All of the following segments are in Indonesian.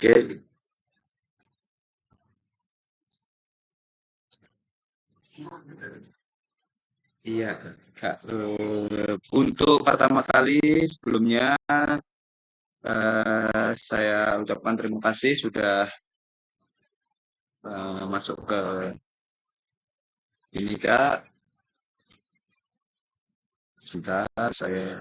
Oke, iya Kak. Untuk pertama kali sebelumnya saya ucapkan terima kasih sudah masuk ke ini Kak. Sebentar saya.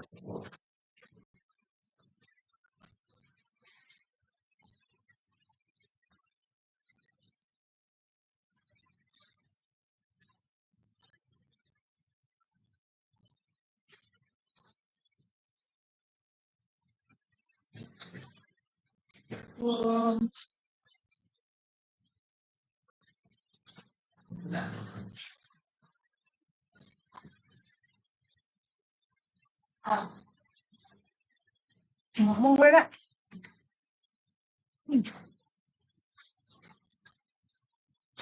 Ngomong gue Kak.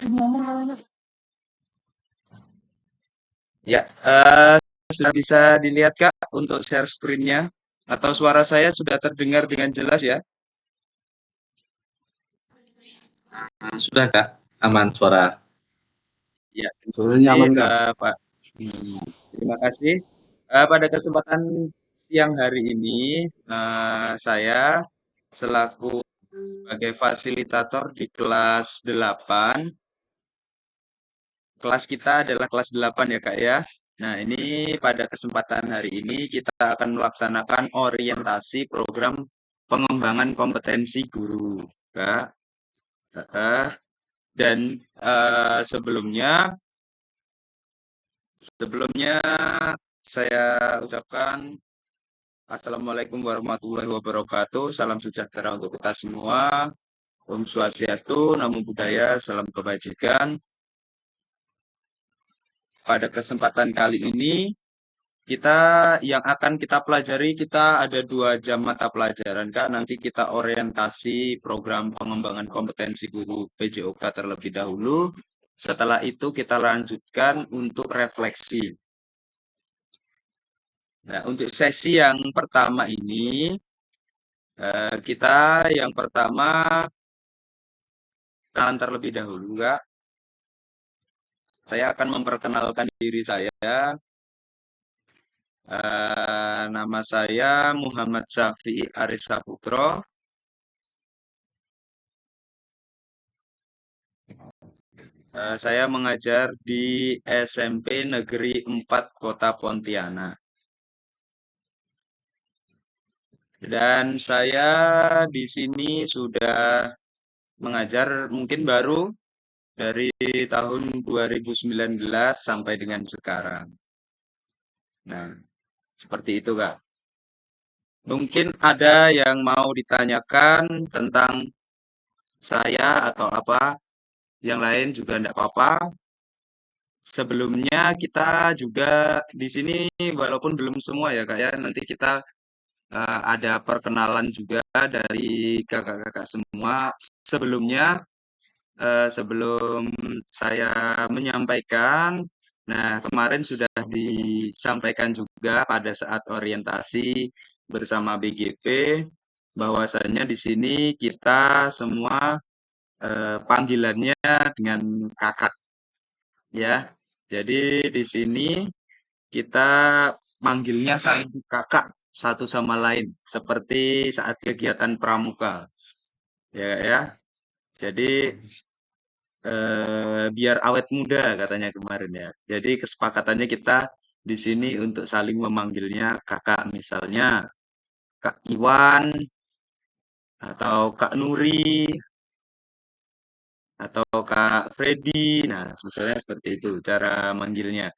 Ngomong namanya. Ya, sudah bisa dilihat Kak untuk share screen-nya atau suara saya sudah terdengar dengan jelas ya? Sudah Kak, aman suara. Ya, terima Suaranya kasih aman Kak. Pak. Terima kasih. Pada kesempatan siang hari ini, saya selaku sebagai fasilitator di kelas 8. Kelas kita adalah kelas 8 ya Kak ya. Nah, ini pada kesempatan hari ini kita akan melaksanakan orientasi program pengembangan kompetensi guru, Kak. Heeh. Dan sebelumnya saya ucapkan Assalamualaikum warahmatullahi wabarakatuh. Salam sejahtera untuk kita semua. Om Swastiastu, Namo Buddhaya, salam kebajikan. Pada kesempatan kali ini kita yang akan kita pelajari, kita ada 2 jam mata pelajaran, Kak. Nanti kita orientasi program pengembangan kompetensi guru PJOK terlebih dahulu. Setelah itu kita lanjutkan untuk refleksi. Nah, untuk sesi yang pertama ini, kita yang pertama kenalan terlebih dahulu, Kak. Saya akan memperkenalkan diri saya. Nama saya Muhammad Syafi'i Aris Saputro. Saya mengajar di SMP Negeri 4 Kota Pontianak. Dan saya di sini sudah mengajar mungkin baru dari tahun 2019 sampai dengan sekarang. Nah, seperti itu, Kak. Mungkin ada yang mau ditanyakan tentang saya atau apa, yang lain juga enggak apa-apa. Sebelumnya kita juga di sini walaupun belum semua ya Kak ya, nanti kita ada perkenalan juga dari kakak-kakak semua. Sebelumnya, sebelum saya menyampaikan, nah kemarin sudah disampaikan juga pada saat orientasi bersama BGP, bahwasannya di sini kita semua panggilannya dengan kakak ya. Jadi di sini kita manggilnya saling kakak satu sama lain seperti saat kegiatan pramuka ya ya. Jadi biar awet muda katanya kemarin ya. Jadi kesepakatannya kita di sini untuk saling memanggilnya kakak, misalnya Kak Iwan atau Kak Nuri atau Kak Freddy. Nah, misalnya seperti itu cara manggilnya.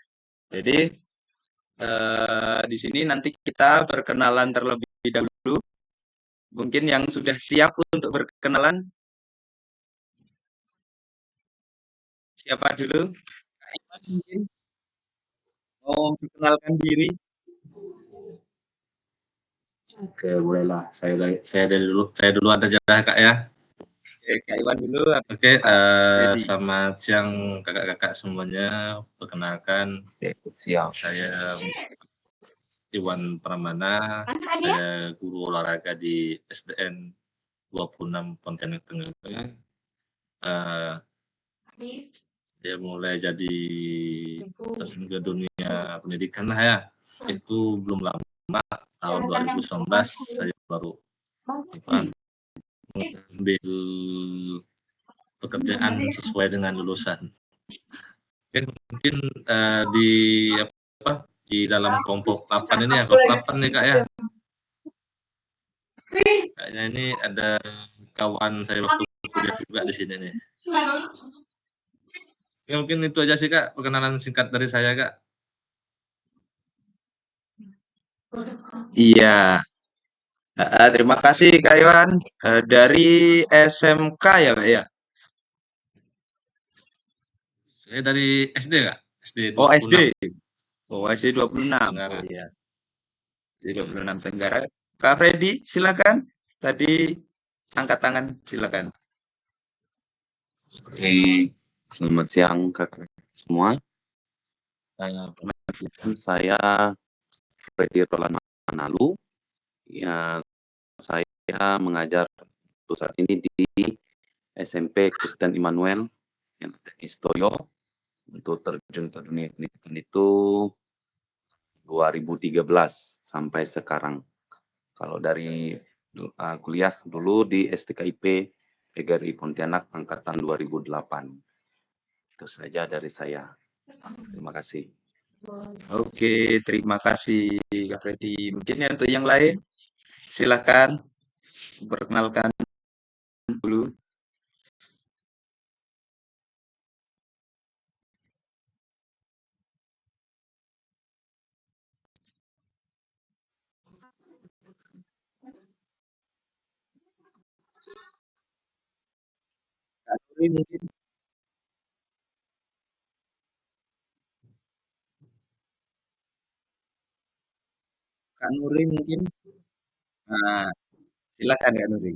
Jadi di sini nanti kita perkenalan terlebih dahulu. Mungkin yang sudah siap untuk berkenalan, siapa dulu? Kak Iwan mungkin mau memperkenalkan diri. Oke, bolehlah. Saya duluan aja Kak ya. Oke, Kak Iwan dulu atau Oke, Pak Freddy? selamat siang kakak-kakak semuanya. Perkenalkan, Siap. saya Iwan Pramana. Saya guru olahraga di SDN 26 Pontianak Tenggara. Dia mulai jadi terjun ke dunia pendidikan lah ya. Itu belum lama, tahun 2019 saya baru mengambil pekerjaan sesuai dengan lulusan. Mungkin di apa di dalam kelompok 8 ini ya, kelompok 8 nih Kak ya. Kayaknya ini ada kawan saya waktu kuliah juga di sini nih. Ya mungkin itu aja sih Kak, perkenalan singkat dari saya Kak. Iya. Terima kasih Kak Iwan. Dari SMK ya Kak ya? Saya dari SD Kak, SD Oh SD. 26 Oh SD 26. Tenggara. Oh iya. SD 26 Tenggara. Kak Freddy, silakan. Tadi angkat tangan, silakan. Oke, selamat siang kakak semua. Saya Freddy Roland Manalu. Ya, saya mengajar untuk saat ini di SMP Kristen Immanuel yang ada di Stoyo. Untuk terjun ke dunia pendidikan itu 2013 sampai sekarang. Kalau dari kuliah dulu di STKIP PGRI Pontianak angkatan 2008. Itu saja dari saya. Terima kasih. Oke, terima kasih Kak Freddy. Mungkin ya untuk yang lain, silakan perkenalkan dulu. Kak Nuri mungkin. Kak Nuri mungkin. Nah, silakan Kak Nuri.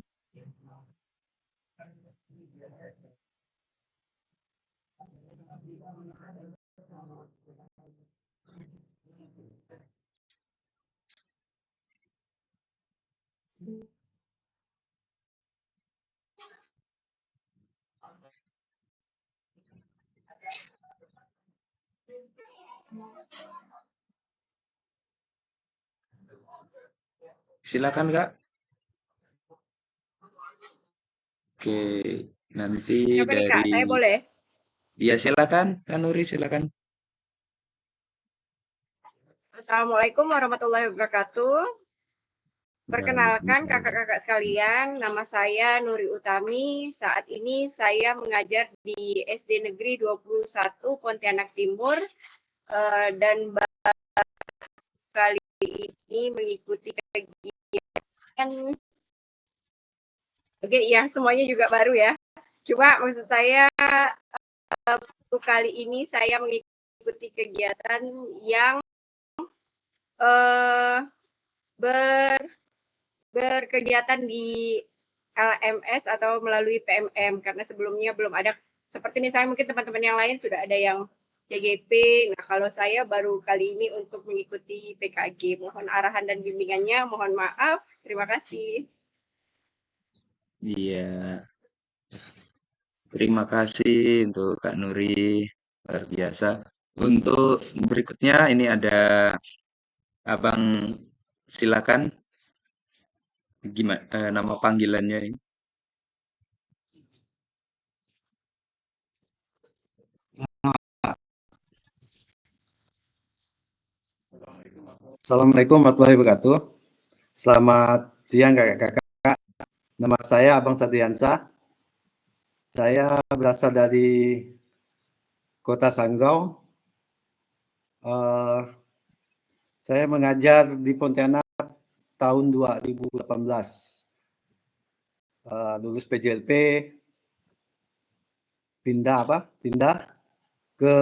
Silakan Kak. Oke, nanti Siapa nih Kak? dari Saya boleh? ya silakan Kak Nuri, silakan. Assalamualaikum warahmatullahi wabarakatuh. Perkenalkan Waalaikumsalam. kakak-kakak sekalian, nama saya Nuri Utami. Saat ini saya mengajar di SD Negeri 21 Pontianak Timur dan kali ini mengikuti kegiatan. Oke, ya semuanya juga baru ya. Cuma maksud saya kali ini saya mengikuti kegiatan yang berkegiatan di LMS atau melalui PMM karena sebelumnya belum ada seperti misalnya mungkin teman-teman yang lain sudah ada yang CGP. Nah, kalau saya baru kali ini untuk mengikuti PKG. Mohon arahan dan bimbingannya, mohon maaf. Terima kasih. Iya, terima kasih untuk Kak Nuri, luar biasa. Untuk berikutnya ini ada Abang, silakan. Gimana nama panggilannya ini? Assalamualaikum warahmatullahi wabarakatuh. Selamat siang kakak-kakak. Nama saya Abang Satriansa. Saya berasal dari Kota Sanggau. Saya mengajar di Pontianak tahun 2018. Lulus PJLP, pindah ke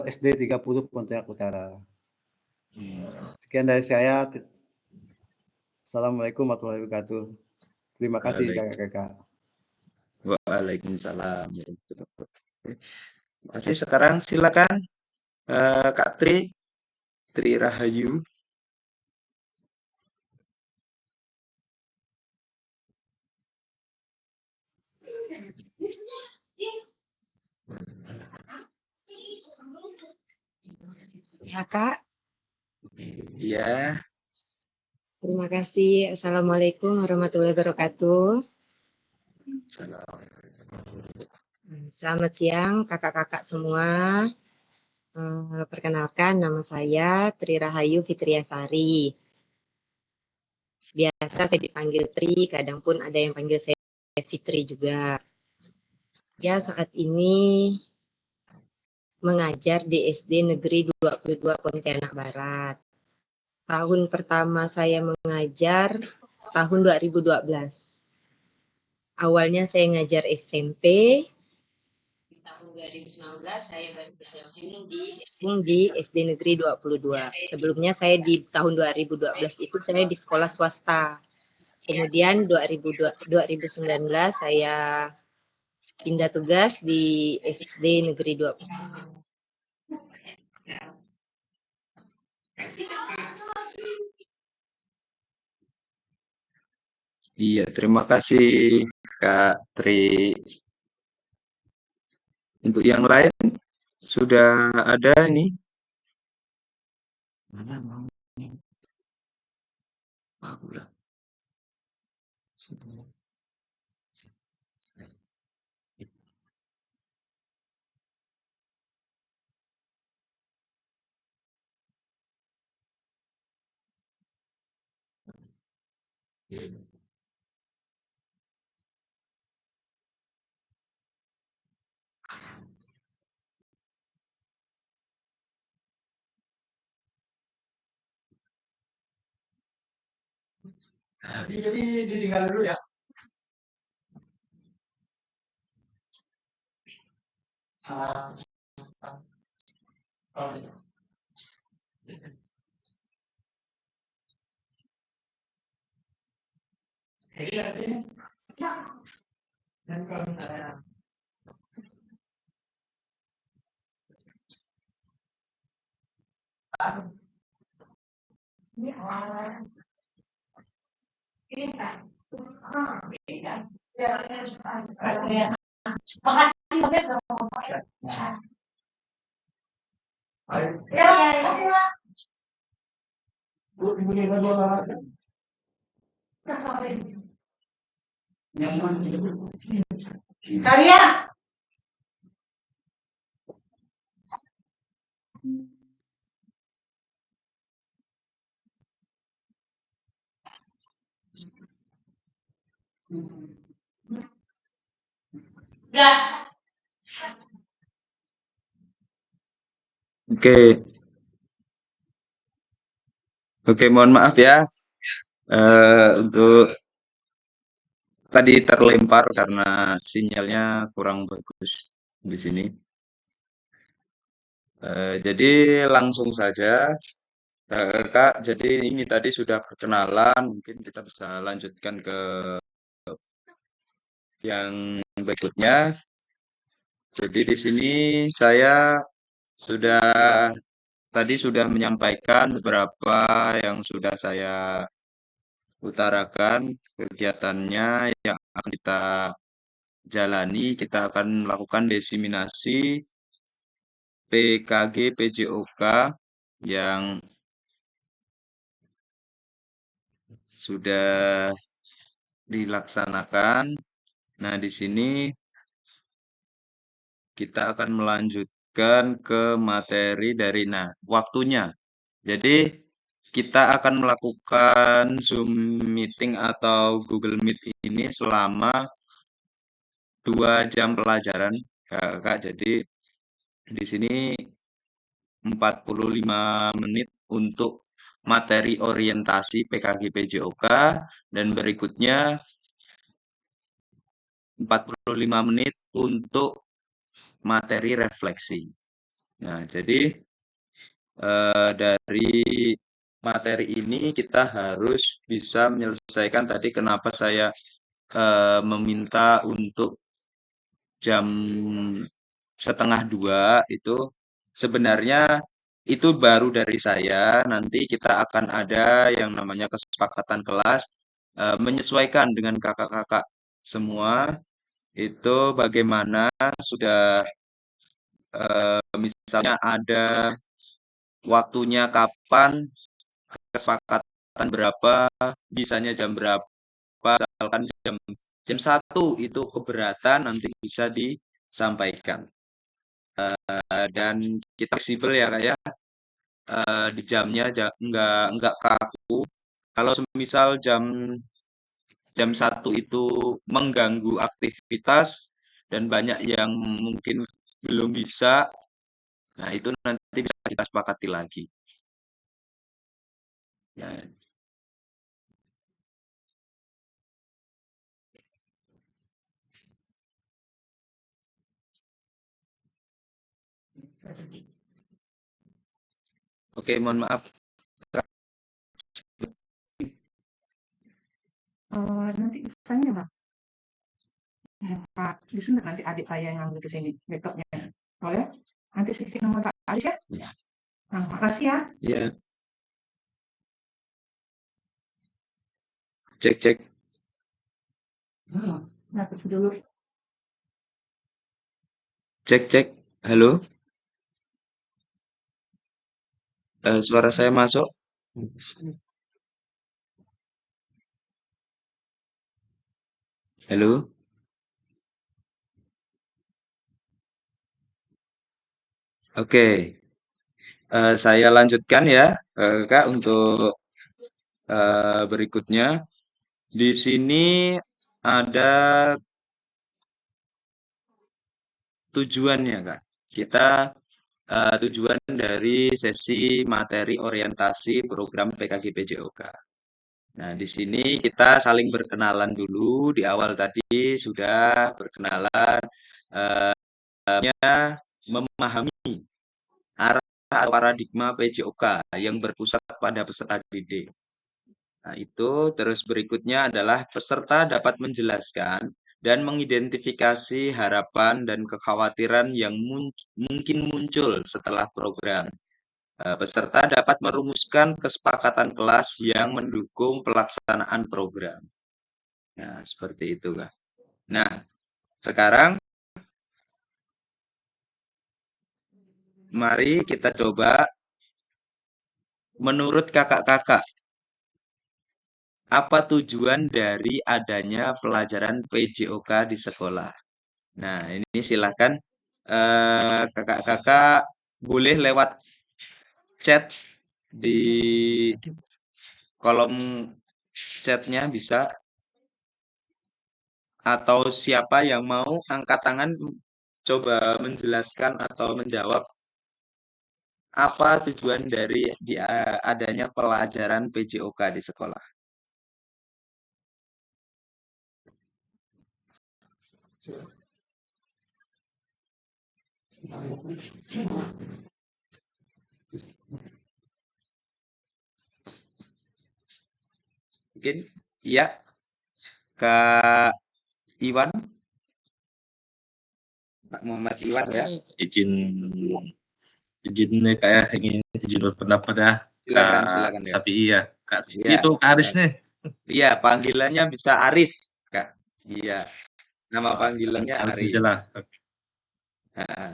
SD 30 Pontianak Utara. Sekian dari saya. Assalamualaikum warahmatullahi wabarakatuh. Terima kasih kakak-kakak. Waalaikumsalam. Terima kasih. Sekarang silakan Kak Tri Rahayu. Ya, Kak. Ya, Terima kasih. Assalamualaikum warahmatullahi wabarakatuh. Selamat siang, kakak-kakak semua. Perkenalkan, nama saya Tri Rahayu Fitriasari. Biasa saya dipanggil Tri, kadang pun ada yang panggil saya Fitri juga. Ya, saat ini mengajar di SD Negeri 22 Pontianak Barat. Tahun pertama saya mengajar tahun 2012. Awalnya saya ngajar SMP. Di tahun 2019 saya baru bergabung di SD Negeri 22. Sebelumnya saya di tahun 2012 itu saya di sekolah swasta. Kemudian 2019 saya pindah tugas di SD Negeri 22. iya, terima kasih Kak Tri. Untuk yang lain sudah ada nih. Mana mau? Aku lah. Jadi ditinggal dulu ya. Dan kalau misalnya Karya. Oke, oke, mohon maaf ya. Untuk tadi terlempar karena sinyalnya kurang bagus di sini. Jadi langsung saja, Kak. Jadi ini tadi sudah perkenalan, mungkin kita bisa lanjutkan ke yang berikutnya. Jadi di sini saya sudah tadi sudah menyampaikan beberapa yang sudah saya utarakan kegiatannya yang akan kita jalani. Kita akan melakukan diseminasi PKG PJOK yang sudah dilaksanakan. Nah, di sini kita akan melanjutkan ke materi dari waktunya. Jadi kita akan melakukan Zoom meeting atau Google Meet ini selama 2 jam pelajaran, Kak. Jadi di sini 45 menit untuk materi orientasi PKG PJOK dan berikutnya 45 menit untuk materi refleksi. Nah, jadi dari materi ini kita harus bisa menyelesaikan tadi kenapa saya meminta untuk jam 1:30 itu sebenarnya itu baru dari saya. Nanti kita akan ada yang namanya kesepakatan kelas menyesuaikan dengan kakak-kakak semua itu bagaimana sudah misalnya ada waktunya kapan, kesepakatan berapa, bisanya jam berapa, misalkan jam 1 itu keberatan nanti bisa disampaikan. Dan kita fleksibel ya Kak ya, di jamnya nggak kaku. Kalau semisal jam 1 itu mengganggu aktivitas dan banyak yang mungkin belum bisa, nah itu nanti bisa kita sepakati lagi. Ya, oke, mohon maaf. Nanti saya Pak, Pak Wisnu nanti adik saya yang ambil ke sini laptopnya. Boleh? Nanti saya kasih nomor Pak Aris ya. Ya. Nah, makasih ya. Ya, cek. Nah, pergi dulu. Cek. Halo, suara saya masuk? Halo? Oke, saya lanjutkan ya, Kak, untuk berikutnya. Di sini ada tujuannya, Kak. Kita tujuan dari sesi materi orientasi program PKG PJOK. Nah, di sini kita saling berkenalan dulu. Di awal tadi sudah berkenalan, memahami arah atau paradigma PJOK yang berpusat pada peserta didik. Nah, itu terus berikutnya adalah peserta dapat menjelaskan dan mengidentifikasi harapan dan kekhawatiran yang mungkin muncul setelah program. Peserta dapat merumuskan kesepakatan kelas yang mendukung pelaksanaan program. Nah, seperti itu, Kak. Nah, sekarang mari kita coba menurut kakak-kakak, apa tujuan dari adanya pelajaran PJOK di sekolah? Nah, ini silakan kakak-kakak boleh lewat chat di kolom chatnya bisa, atau siapa yang mau angkat tangan coba menjelaskan atau menjawab apa tujuan dari adanya pelajaran PJOK di sekolah. Mungkin iya, Kak Iwan, Pak Muhammad Iwan ya. Izin nih kayak ingin izin berpendapat ya. Silakan Kak ya. Sapi ya. Kak Sapi Iya, itu Kak Aris nih. Iya, panggilannya bisa Aris, Kak. Iya, nama panggilannya Aris Aris. aja lah. Heeh.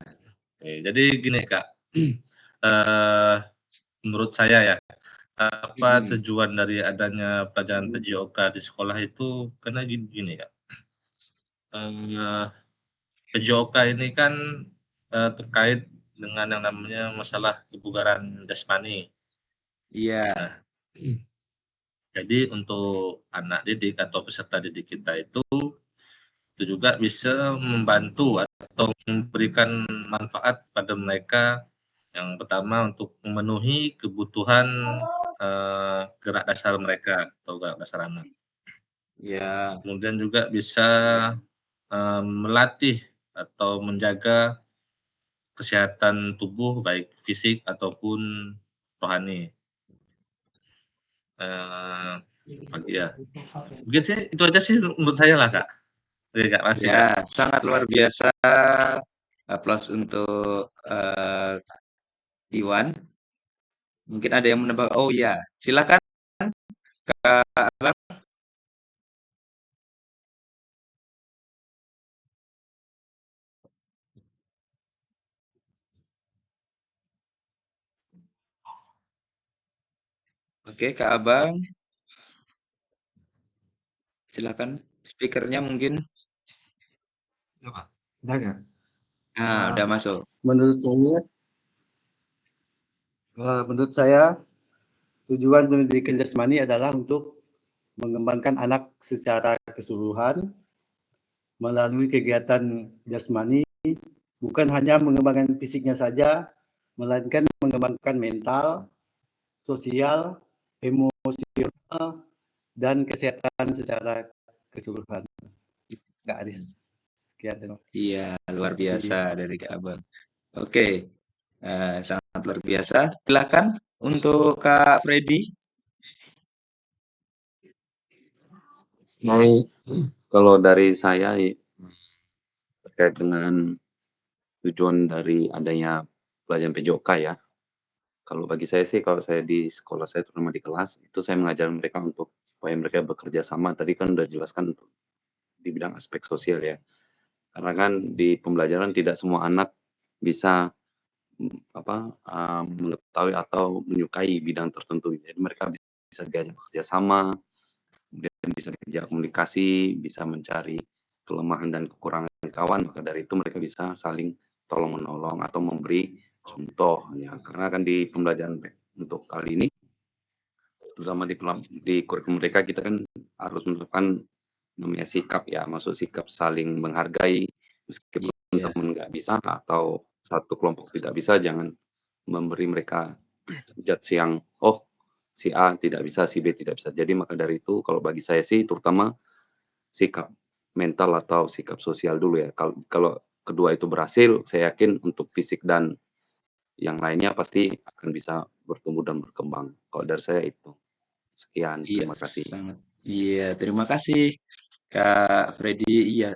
Oke, jadi gini Kak. Eh, menurut saya ya, apa tujuan dari adanya pelajaran PJOK di sekolah itu karena gini Kak. PJOK ini kan terkait dengan yang namanya masalah kebugaran jasmani. Iya, Jadi untuk anak didik atau peserta didik kita itu juga bisa membantu atau memberikan manfaat pada mereka. Yang pertama untuk memenuhi kebutuhan gerak dasar mereka atau gerak dasar anak. iya, Kemudian juga bisa melatih atau menjaga kesehatan tubuh baik fisik ataupun rohani. Ya, mungkin sih itu aja sih menurut saya lah Kak. Oke Kak, makasih Kak. ya, sangat luar biasa. Aplaus untuk Iwan. Mungkin ada yang menebak. Oh ya, silakan Kak Abang. Oke, Kak Abang, silakan speakernya mungkin. Apa? Udah nggak? Nah, Ah, udah masuk. menurut saya tujuan pendidikan jasmani adalah untuk mengembangkan anak secara keseluruhan melalui kegiatan jasmani, bukan hanya mengembangkan fisiknya saja, melainkan mengembangkan mental, sosial, emosional, dan kesehatan secara keseluruhan. Kak Aris, sekian terima Iya, luar biasa kasih. dari Kak Abang. Oke, sangat luar biasa. Silakan untuk Kak Freddy. Baik, kalau dari saya terkait dengan tujuan dari adanya pelajaran PJOK ya. Kalau bagi saya sih, kalau saya di sekolah saya terutama di kelas, itu saya mengajar mereka untuk supaya mereka bekerja sama. Tadi kan udah jelaskan untuk di bidang aspek sosial ya. Karena kan di pembelajaran tidak semua anak bisa mengetahui atau menyukai bidang tertentu. Jadi mereka bisa diajak bekerja sama, kemudian bisa diajak komunikasi, bisa mencari kelemahan dan kekurangan kawan, maka dari itu mereka bisa saling tolong menolong atau memberi contoh ya. Karena kan di pembelajaran untuk kali ini, terutama di kurikulum mereka, kita kan harus menerapkan namanya sikap ya, maksud sikap saling menghargai, meskipun Iya, teman nggak bisa atau satu kelompok tidak bisa, jangan memberi mereka judge yang oh si A tidak bisa, si B tidak bisa. Jadi maka dari itu kalau bagi saya sih terutama sikap mental atau sikap sosial dulu ya. Kalau kedua itu berhasil, saya yakin untuk fisik dan yang lainnya pasti akan bisa bertumbuh dan berkembang. Kalau dari saya itu. Sekian, iya, terima kasih. sangat. Iya, terima kasih Kak Freddy. Iya,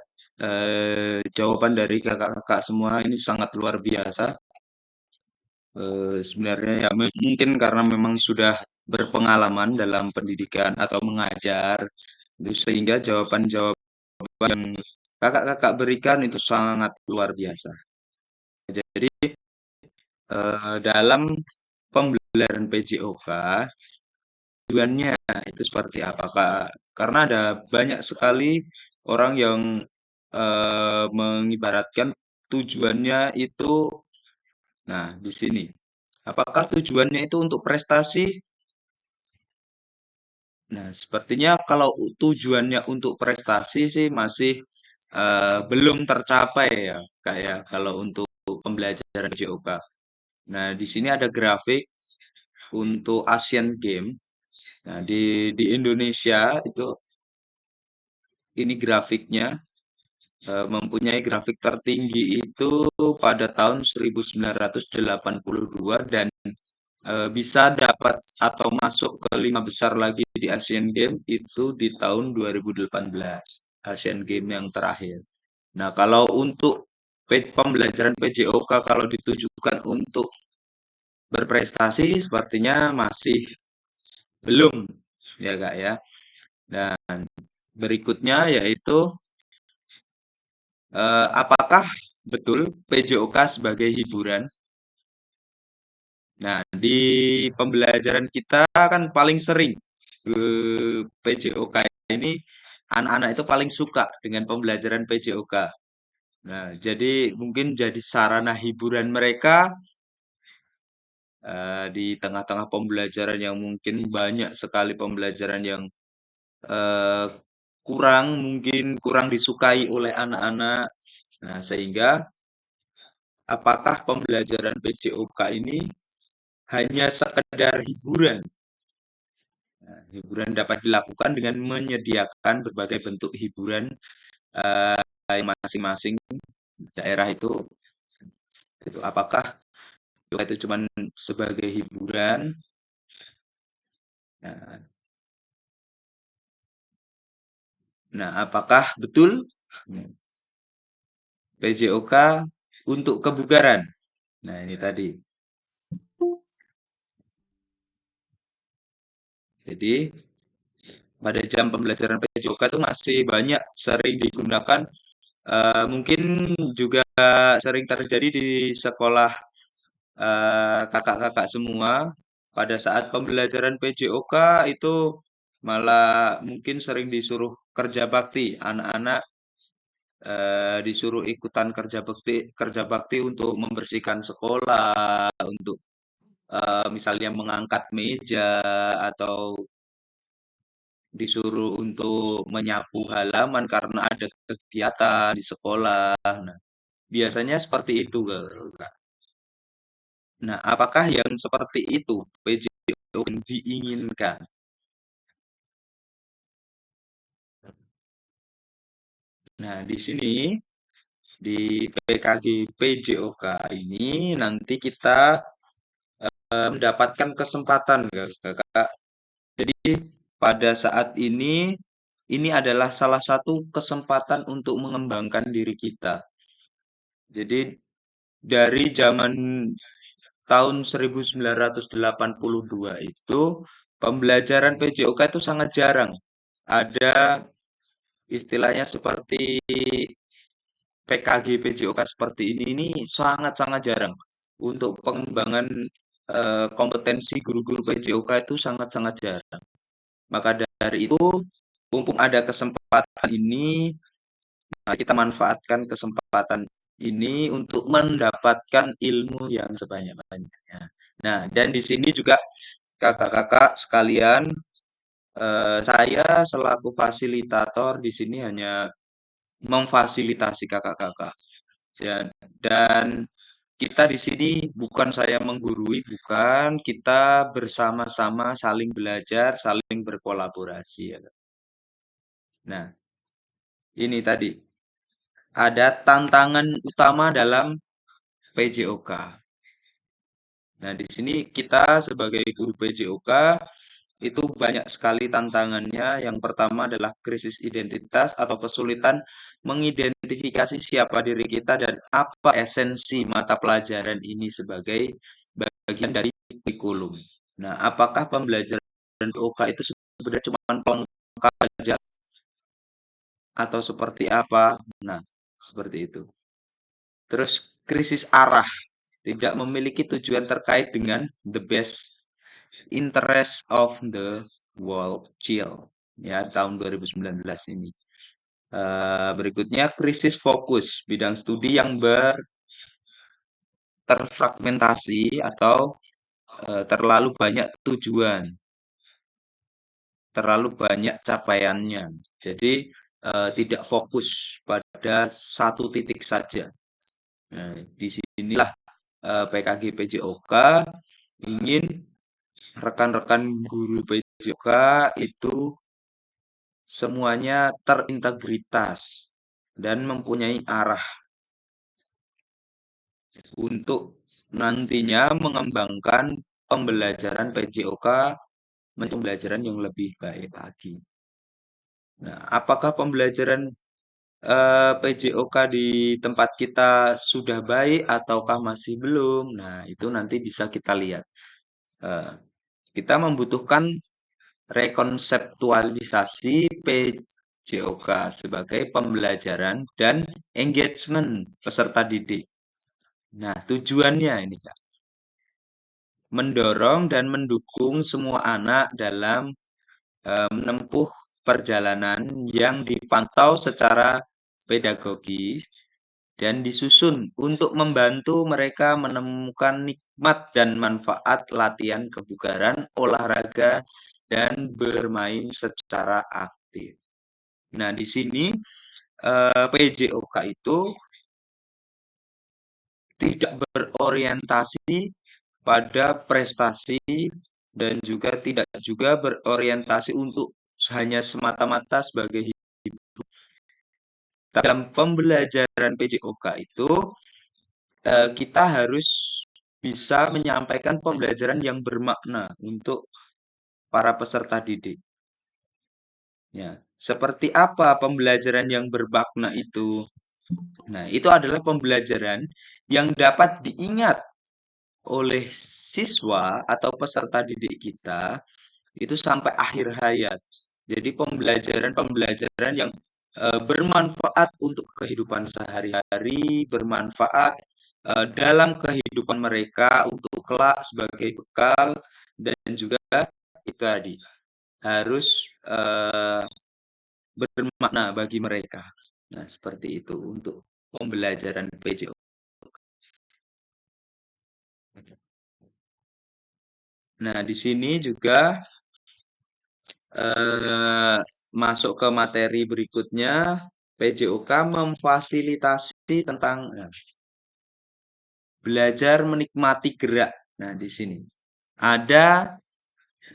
jawaban dari kakak-kakak semua ini sangat luar biasa. Sebenarnya ya mungkin karena memang sudah berpengalaman dalam pendidikan atau mengajar, itu sehingga jawaban-jawaban yang kakak-kakak berikan itu sangat luar biasa. Jadi dalam pembelajaran PJOK tujuannya itu seperti apa, Kak? Karena ada banyak sekali orang yang mengibaratkan tujuannya itu, nah di sini. Apakah tujuannya itu untuk prestasi? Nah, sepertinya kalau tujuannya untuk prestasi sih masih belum tercapai ya, Kak ya, kalau untuk pembelajaran JOK. Nah, di sini ada grafik untuk Asian Games. Nah, di Indonesia itu ini grafiknya mempunyai grafik tertinggi itu pada tahun 1982 dan bisa dapat atau masuk ke 5 besar lagi di Asian Games itu di tahun 2018, Asian Games yang terakhir. Nah, kalau untuk pembelajaran PJOK kalau ditujukan untuk berprestasi sepertinya masih belum ya Kak ya. Dan berikutnya yaitu apakah betul PJOK sebagai hiburan? Nah, di pembelajaran kita kan paling sering PJOK ini anak-anak itu paling suka dengan pembelajaran PJOK. Nah, jadi mungkin jadi sarana hiburan mereka di tengah-tengah pembelajaran yang mungkin banyak sekali pembelajaran yang eh, kurang disukai oleh anak-anak. Nah, sehingga apakah pembelajaran PJOK ini hanya sekedar hiburan? Nah, hiburan dapat dilakukan dengan menyediakan berbagai bentuk hiburan masing-masing daerah itu apakah itu cuma sebagai hiburan? Nah, apakah betul PJOK untuk kebugaran? Nah, ini tadi. Jadi, pada jam pembelajaran PJOK itu masih banyak sering digunakan, mungkin juga sering terjadi di sekolah kakak-kakak semua pada saat pembelajaran PJOK itu malah mungkin sering disuruh kerja bakti, anak-anak disuruh ikutan kerja bakti untuk membersihkan sekolah, untuk misalnya mengangkat meja atau disuruh untuk menyapu halaman karena ada kegiatan di sekolah. Nah, biasanya seperti itu, Kak. Nah, apakah yang seperti itu PJOK yang diinginkan? Nah, di sini di PKG PJOK ini nanti kita mendapatkan kesempatan, Kakak. Jadi pada saat ini adalah salah satu kesempatan untuk mengembangkan diri kita. Jadi dari zaman tahun 1982 itu pembelajaran PJOK itu sangat jarang. Ada istilahnya seperti PKG PJOK seperti ini sangat-sangat jarang. Untuk pengembangan kompetensi guru-guru PJOK itu sangat-sangat jarang. Maka dari itu, mumpung ada kesempatan ini, kita manfaatkan kesempatan ini untuk mendapatkan ilmu yang sebanyak-banyaknya. Nah, dan di sini juga kakak-kakak sekalian, saya selaku fasilitator di sini hanya memfasilitasi kakak-kakak. Dan kita di sini bukan saya menggurui, bukan, kita bersama-sama saling belajar, saling berkolaborasi. Ya. Nah, ini tadi ada tantangan utama dalam PJOK. Nah, di sini kita sebagai guru PJOK itu banyak sekali tantangannya. Yang pertama adalah krisis identitas atau kesulitan mengidentifikasi siapa diri kita dan apa esensi mata pelajaran ini sebagai bagian dari kurikulum. Nah, apakah pembelajaran PJOK itu sebenarnya cuma pelengkap saja atau seperti apa? Nah, seperti itu. Terus krisis arah, tidak memiliki tujuan terkait dengan the best interest of the world child ya tahun 2019 ini. Berikutnya krisis fokus, bidang studi yang terfragmentasi atau terlalu banyak tujuan, terlalu banyak capaiannya. Jadi tidak fokus pada satu titik saja. Nah, di sinilah PKG PJOK ingin rekan-rekan guru PJOK itu semuanya terintegritas dan mempunyai arah untuk nantinya mengembangkan pembelajaran PJOK menjadi pembelajaran yang lebih baik lagi. Nah, apakah pembelajaran PJOK di tempat kita sudah baik ataukah masih belum? Nah, itu nanti bisa kita lihat. Kita membutuhkan rekonseptualisasi PJOK sebagai pembelajaran dan engagement peserta didik. Nah, tujuannya ini, Kak, mendorong dan mendukung semua anak dalam menempuh perjalanan yang dipantau secara pedagogis dan disusun untuk membantu mereka menemukan nikmat dan manfaat latihan kebugaran, olahraga, dan bermain secara aktif. Nah, di sini PJOK itu tidak berorientasi pada prestasi dan juga tidak juga berorientasi untuk hanya semata-mata sebagai hiburan. Dalam pembelajaran PJOK itu kita harus bisa menyampaikan pembelajaran yang bermakna untuk para peserta didik. Ya, seperti apa pembelajaran yang bermakna itu? Nah, itu adalah pembelajaran yang dapat diingat oleh siswa atau peserta didik kita itu sampai akhir hayat. Jadi pembelajaran-pembelajaran yang bermanfaat untuk kehidupan sehari-hari, bermanfaat dalam kehidupan mereka untuk kelak sebagai bekal dan juga itu tadi harus bermakna bagi mereka. Nah, seperti itu untuk pembelajaran PJOK. Nah, di sini juga masuk ke materi berikutnya, PJOK memfasilitasi tentang belajar menikmati gerak. Nah, di sini ada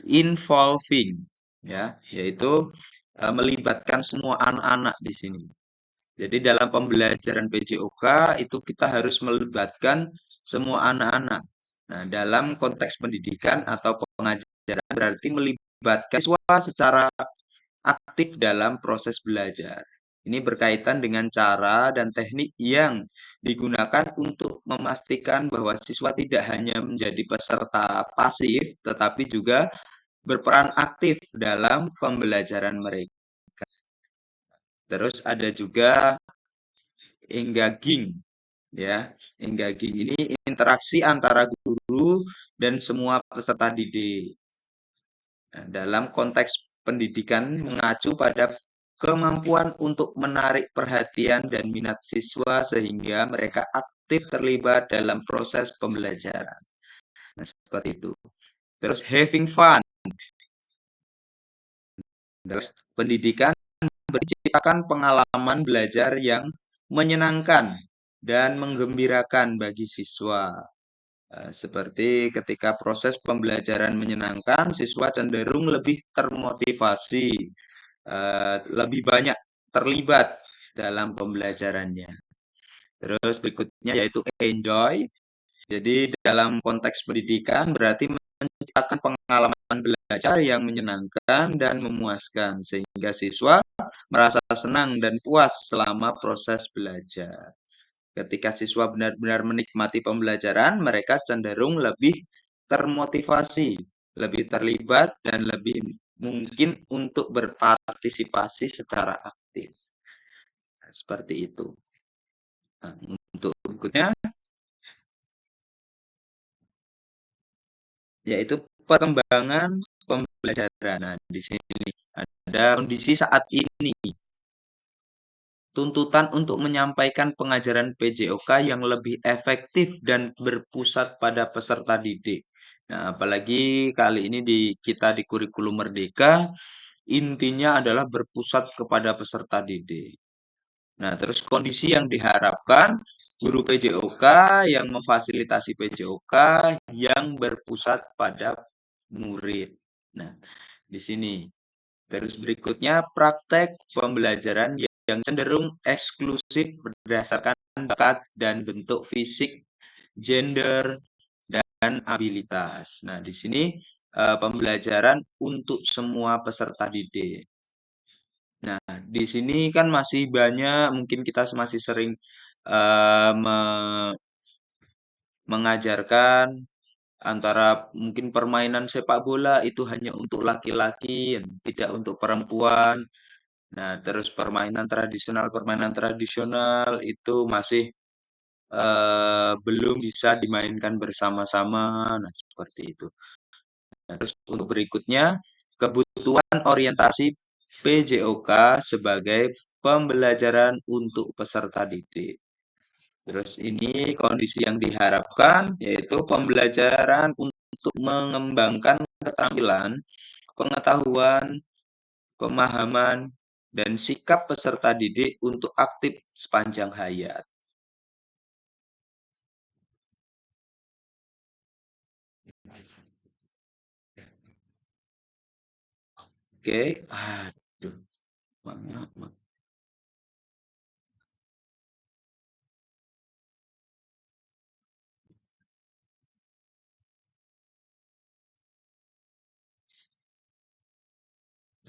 involving, ya, yaitu melibatkan semua anak-anak di sini. Jadi dalam pembelajaran PJOK itu kita harus melibatkan semua anak-anak. Nah, dalam konteks pendidikan atau pengajaran berarti melibatkan siswa secara aktif dalam proses belajar. Ini berkaitan dengan cara dan teknik yang digunakan untuk memastikan bahwa siswa tidak hanya menjadi peserta pasif, tetapi juga berperan aktif dalam pembelajaran mereka. Terus ada juga engaging, ya. Engaging ini interaksi antara guru dan semua peserta didik. Nah, dalam konteks pendidikan mengacu pada kemampuan untuk menarik perhatian dan minat siswa sehingga mereka aktif terlibat dalam proses pembelajaran. Nah, seperti itu. Terus having fun. Terus pendidikan menciptakan pengalaman belajar yang menyenangkan dan menggembirakan bagi siswa. Seperti ketika proses pembelajaran menyenangkan, siswa cenderung lebih termotivasi, lebih banyak terlibat dalam pembelajarannya. Terus berikutnya yaitu enjoy. Jadi dalam konteks pendidikan berarti menciptakan pengalaman belajar yang menyenangkan dan memuaskan sehingga siswa merasa senang dan puas selama proses belajar. Ketika siswa benar-benar menikmati pembelajaran, mereka cenderung lebih termotivasi, lebih terlibat, dan lebih mungkin untuk berpartisipasi secara aktif. Nah, seperti itu. Nah, untuk berikutnya, yaitu perkembangan pembelajaran. Nah, di sini ada kondisi saat ini. Tuntutan untuk menyampaikan pengajaran PJOK yang lebih efektif dan berpusat pada peserta didik. Nah, apalagi kali ini kita di kurikulum Merdeka, intinya adalah berpusat kepada peserta didik. Nah, terus kondisi yang diharapkan, guru PJOK yang memfasilitasi PJOK yang berpusat pada murid. Nah, di sini. Terus berikutnya praktek pembelajaran yang cenderung eksklusif berdasarkan bakat dan bentuk fisik, gender, dan abilitas. Nah, di sini pembelajaran untuk semua peserta didik. Nah, di sini kan masih banyak, mungkin kita masih sering mengajarkan antara mungkin permainan sepak bola itu hanya untuk laki-laki, tidak untuk perempuan. Nah, terus permainan tradisional itu masih belum bisa dimainkan bersama-sama. Nah, seperti itu. Nah, terus untuk berikutnya, kebutuhan orientasi PJOK sebagai pembelajaran untuk peserta didik. Terus ini kondisi yang diharapkan yaitu pembelajaran untuk mengembangkan keterampilan, pengetahuan, pemahaman, dan sikap peserta didik untuk aktif sepanjang hayat. Oke, aduh, maaf.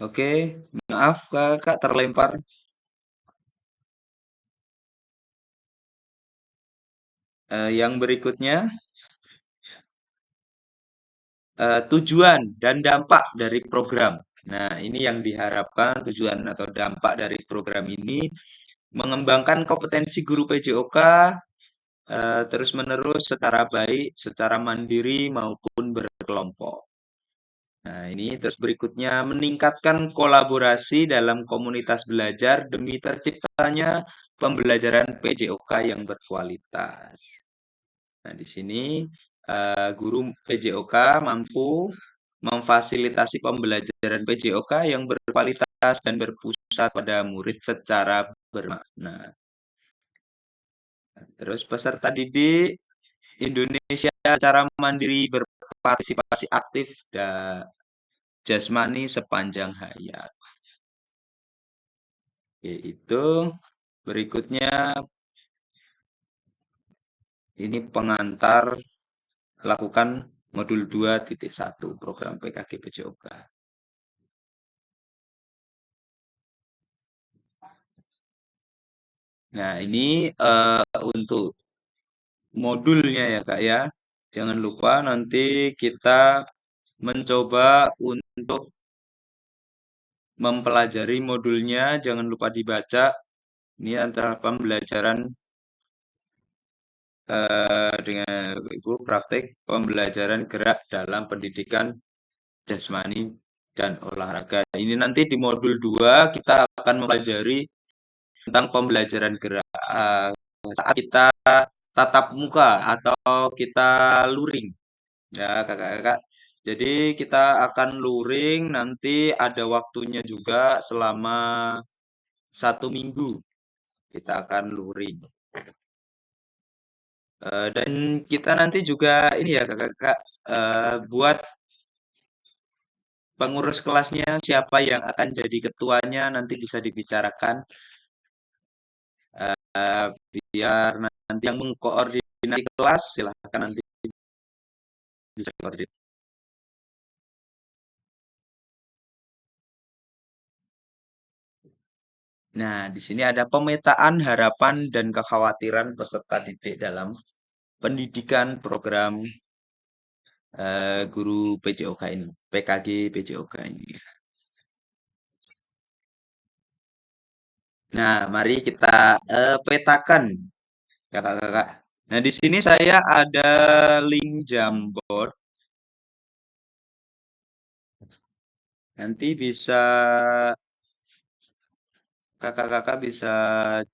Oke, maaf kakak terlempar. Yang berikutnya, tujuan dan dampak dari program. Nah, ini yang diharapkan tujuan atau dampak dari program ini mengembangkan kompetensi guru PJOK terus-menerus secara baik, secara mandiri maupun berkelompok. Nah, ini terus berikutnya meningkatkan kolaborasi dalam komunitas belajar demi terciptanya pembelajaran PJOK yang berkualitas. Nah, di sini guru PJOK mampu memfasilitasi pembelajaran PJOK yang berkualitas dan berpusat pada murid secara bermakna. Terus peserta didik Indonesia secara mandiri berpartisipasi aktif dan jasmani sepanjang hayat. Yaitu berikutnya ini pengantar lakukan modul 2.1 program PKG PJOK. Nah, ini untuk modulnya ya Kak ya. Jangan lupa nanti kita mencoba untuk mempelajari modulnya, jangan lupa dibaca. Ini antara pembelajaran dengan Ibu praktek pembelajaran gerak dalam pendidikan jasmani dan olahraga. Ini nanti di modul 2 kita akan mempelajari tentang pembelajaran gerak saat kita tatap muka atau kita luring. Ya, kakak-kakak. Jadi kita akan luring nanti ada waktunya juga selama 1 minggu. Kita akan luring. Dan kita nanti juga ini ya kakak-kakak buat pengurus kelasnya siapa yang akan jadi ketuanya nanti bisa dibicarakan biar nanti yang mengkoordinasi kelas silahkan nanti bisa koordinasi. Nah, di sini ada pemetaan harapan dan kekhawatiran peserta didik dalam pendidikan program guru PJOK ini, PKG PJOK ini. Nah, mari kita petakan, kakak-kakak. Nah, di sini saya ada link Jamboard. Nanti bisa kakak-kakak bisa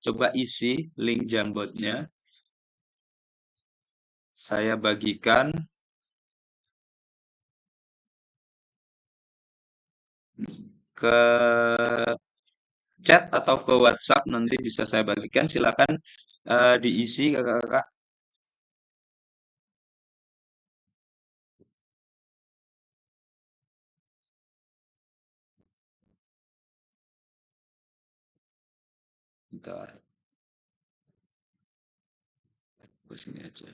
coba isi link Jamboardnya. Saya bagikan ke chat atau ke WhatsApp nanti bisa saya bagikan. Silakan diisi kakak-kakak. Bentar, ke sini aja.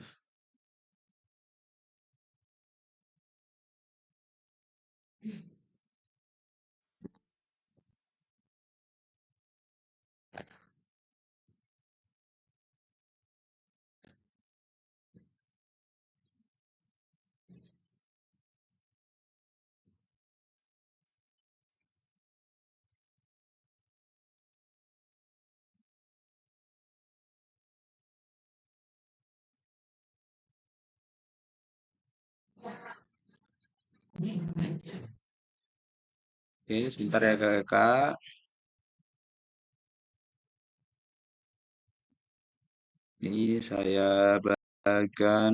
Oke, sebentar ya kakak. Ini saya bagikan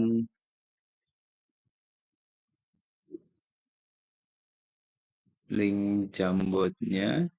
link Jamboardnya.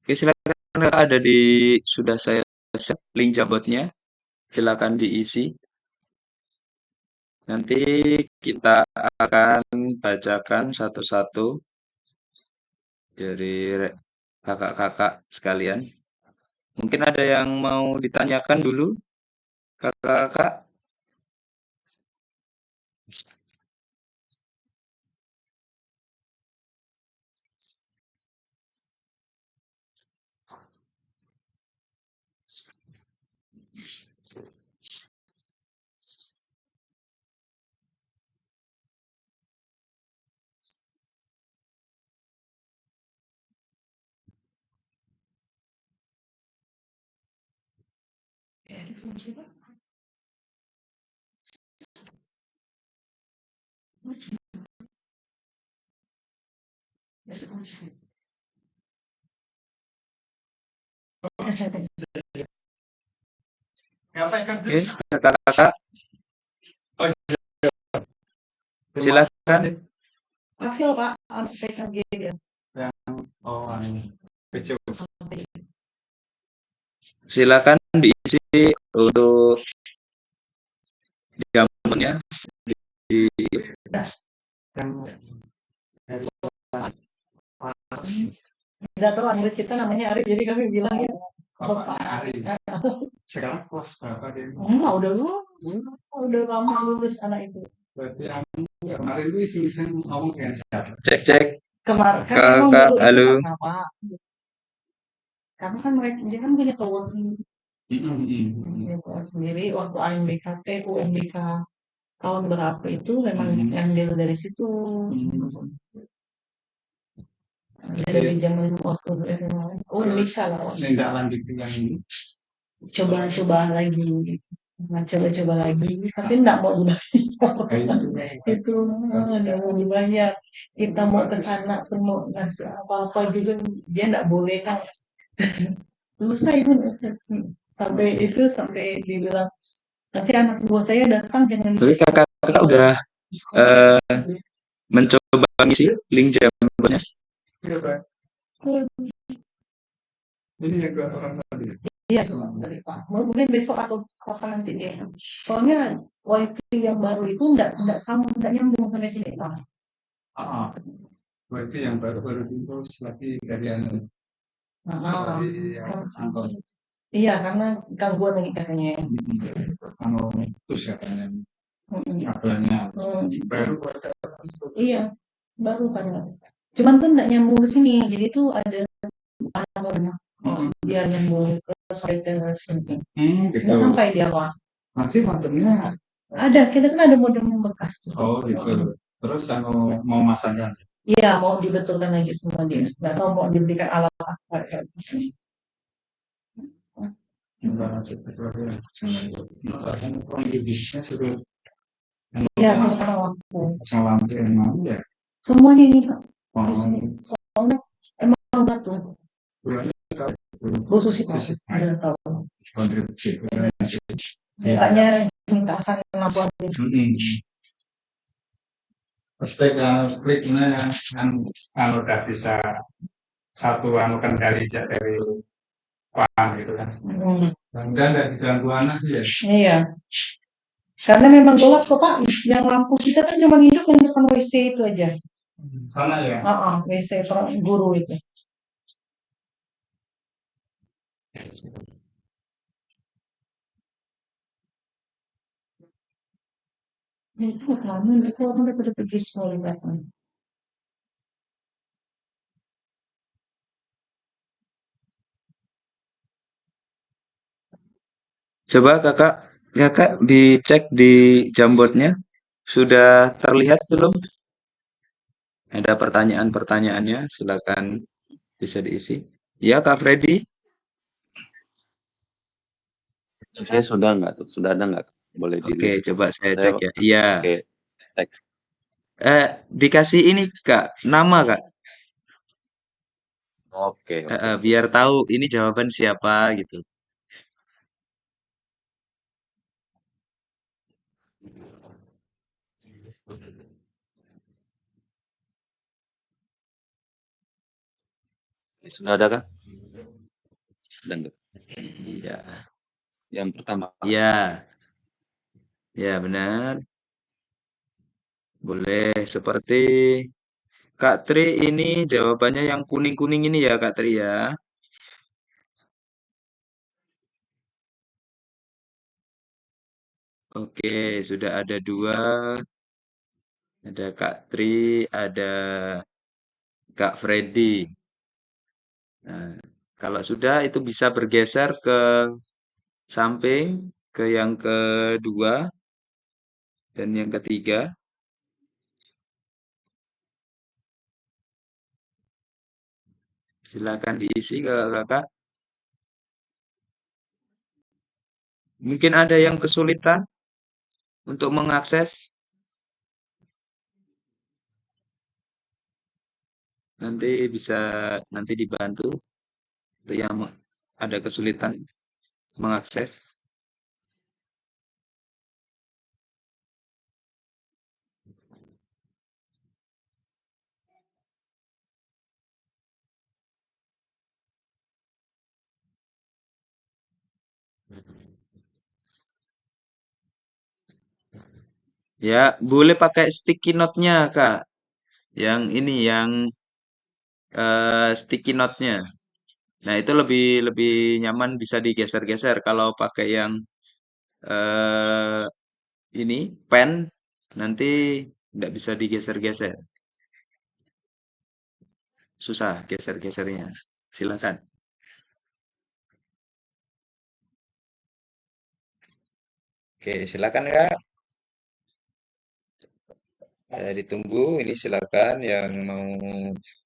Oke, silakan Kak, ada di sudah saya share link Jabotnya, silakan diisi. Nanti kita akan bacakan satu-satu dari kakak-kakak sekalian. Mungkin ada yang mau ditanyakan dulu, kakak-kakak? Oke, kakak-kakak, silakan. Hasil Pak, PKG dia. Silakan diisi untuk jamunya di Tidak tahu murid kita namanya Arif, jadi kami bilang ya. Bapak Arif. Sekarang kelas berapa dia? enggak, udah lulus. Udah lama lulus anak itu. Berarti kemarin lu iseng-iseng ngomong kayak siapa? cek Kemarin kan memang kakak, dulu itu halo. kenapa? Karena kan mereka dia kan punya coworking sendiri waktu AMBKT, UMBK tahun berapa itu memang ambil dari situ. Dari zaman waktu UMBK lah. Tidak lanjut yang ini. Coba-coba lagi. Nah, coba-coba lagi, tapi enggak mau dibayar. Itu enggak mau dibayar. Kita mau ke sana pun mau ngasih apa-apa juga dia enggak boleh kan. Lusa itu sampai dibilang nanti anak buah saya datang jangan. Tapi kakak-kakak udah mencoba ngisi link Jabotnya? Ini yang ke orang tadi. Iya, dari Pak. Mungkin besok atau kapan nanti deh. Soalnya wifi yang baru itu enggak sama, enggak nyambung sampai sini Pak. Berarti yang baru-baru itu lagi dari anu. Dari kantor. Iya, karena gangguan lagi katanya. Anu terus katanya. Kabelnya baru pada. Iya, baru kan. Cuman tuh enggak nyambung ke sini. Jadi tuh ada modem. Dia nyambung ke sini. Gitu. Nggak sampai di awal. Nanti modemnya Ada, kita kan ada modem bekas tuh. oh gitu. Terus anu mau masangkan. Iya, mau dibetulkan lagi semua dia. Nggak tahu mau diberikan alat apa. Orang Indonesia suruh Iya, sekarang waktu. pasang lampu yang mau ya. Semuanya ini Pak. Oh, Soalnya emang batu. Khusus itu. Ada tahu. kontribusi. Mintanya minta pasang lampu. Pasti kalau kliknya kan udah bisa satu anu kan dari pan gitu kan. Dan dari ganggu anak ya. Iya. Karena memang gelap kok Pak. Yang lampu kita kan cuma hidup yang depan WC itu aja. Sana ya. WC guru itu. Itu lama itu orang udah pergi sekolah datang. Coba kakak dicek di Jamboardnya, sudah terlihat belum? Ada pertanyaan-pertanyaannya, silakan bisa diisi. Ya, Kak Freddy. Saya sudah enggak tuh? Sudah ada enggak? Boleh Oke, dilihat. coba saya cek ya. Iya. Oke, teks. Dikasih ini Kak, nama Kak. Oke, oke. Biar tahu ini jawaban siapa gitu. Sudah ada Kak? dengar. Iya. Yang pertama, Pak. Iya. Ya, benar. Boleh. Seperti Kak Tri ini jawabannya yang kuning-kuning ini ya, Kak Tri ya. Oke, sudah ada 2. Ada Kak Tri, ada Kak Freddy. Nah, kalau sudah itu bisa bergeser ke samping, ke yang kedua dan yang ketiga. Silakan diisi kakak-kakak. Mungkin ada yang kesulitan untuk mengakses. Nanti bisa nanti dibantu untuk yang ada kesulitan mengakses. Ya, boleh pakai sticky note-nya, Kak. Yang ini, yang sticky note-nya. Nah, itu lebih lebih nyaman bisa digeser-geser. Kalau pakai yang eh ini pen, nanti nggak bisa digeser-geser. Susah geser-gesernya. Silakan. Oke, silakan Kak. Ditunggu. Ini silakan yang mau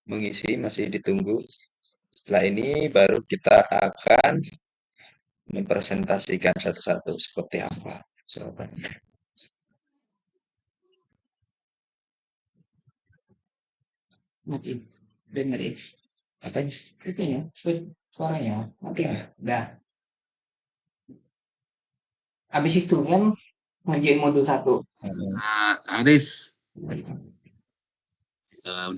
mengisi masih ditunggu. Setelah ini baru kita akan mempresentasikan satu-satu seperti apa jawabannya. Mati, dengerin. Apanya? Itunya, suaranya. Mati nggak? Udah. Habis itu kan ngerjain modul 1. Aris, udah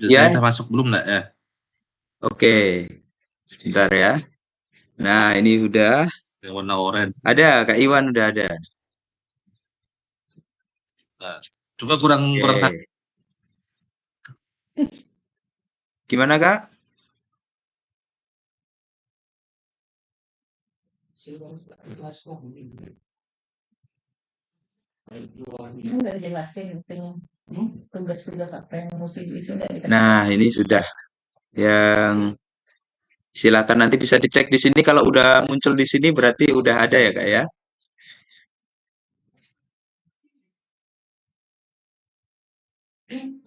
Ya, saya masuk belum nggak ya? oke. Sebentar ya. Nah, ini udah Yang warna oranye. ada, Kak Iwan udah ada. Nah, coba kurang Oke. Gimana, Kak? Udah jelasin itunya. Tugas-tugas apa yang mesti diisi nggak dikasih Nah, tahu. ini sudah yang silakan nanti bisa dicek di sini kalau udah muncul di sini berarti udah ada ya, Kak ya.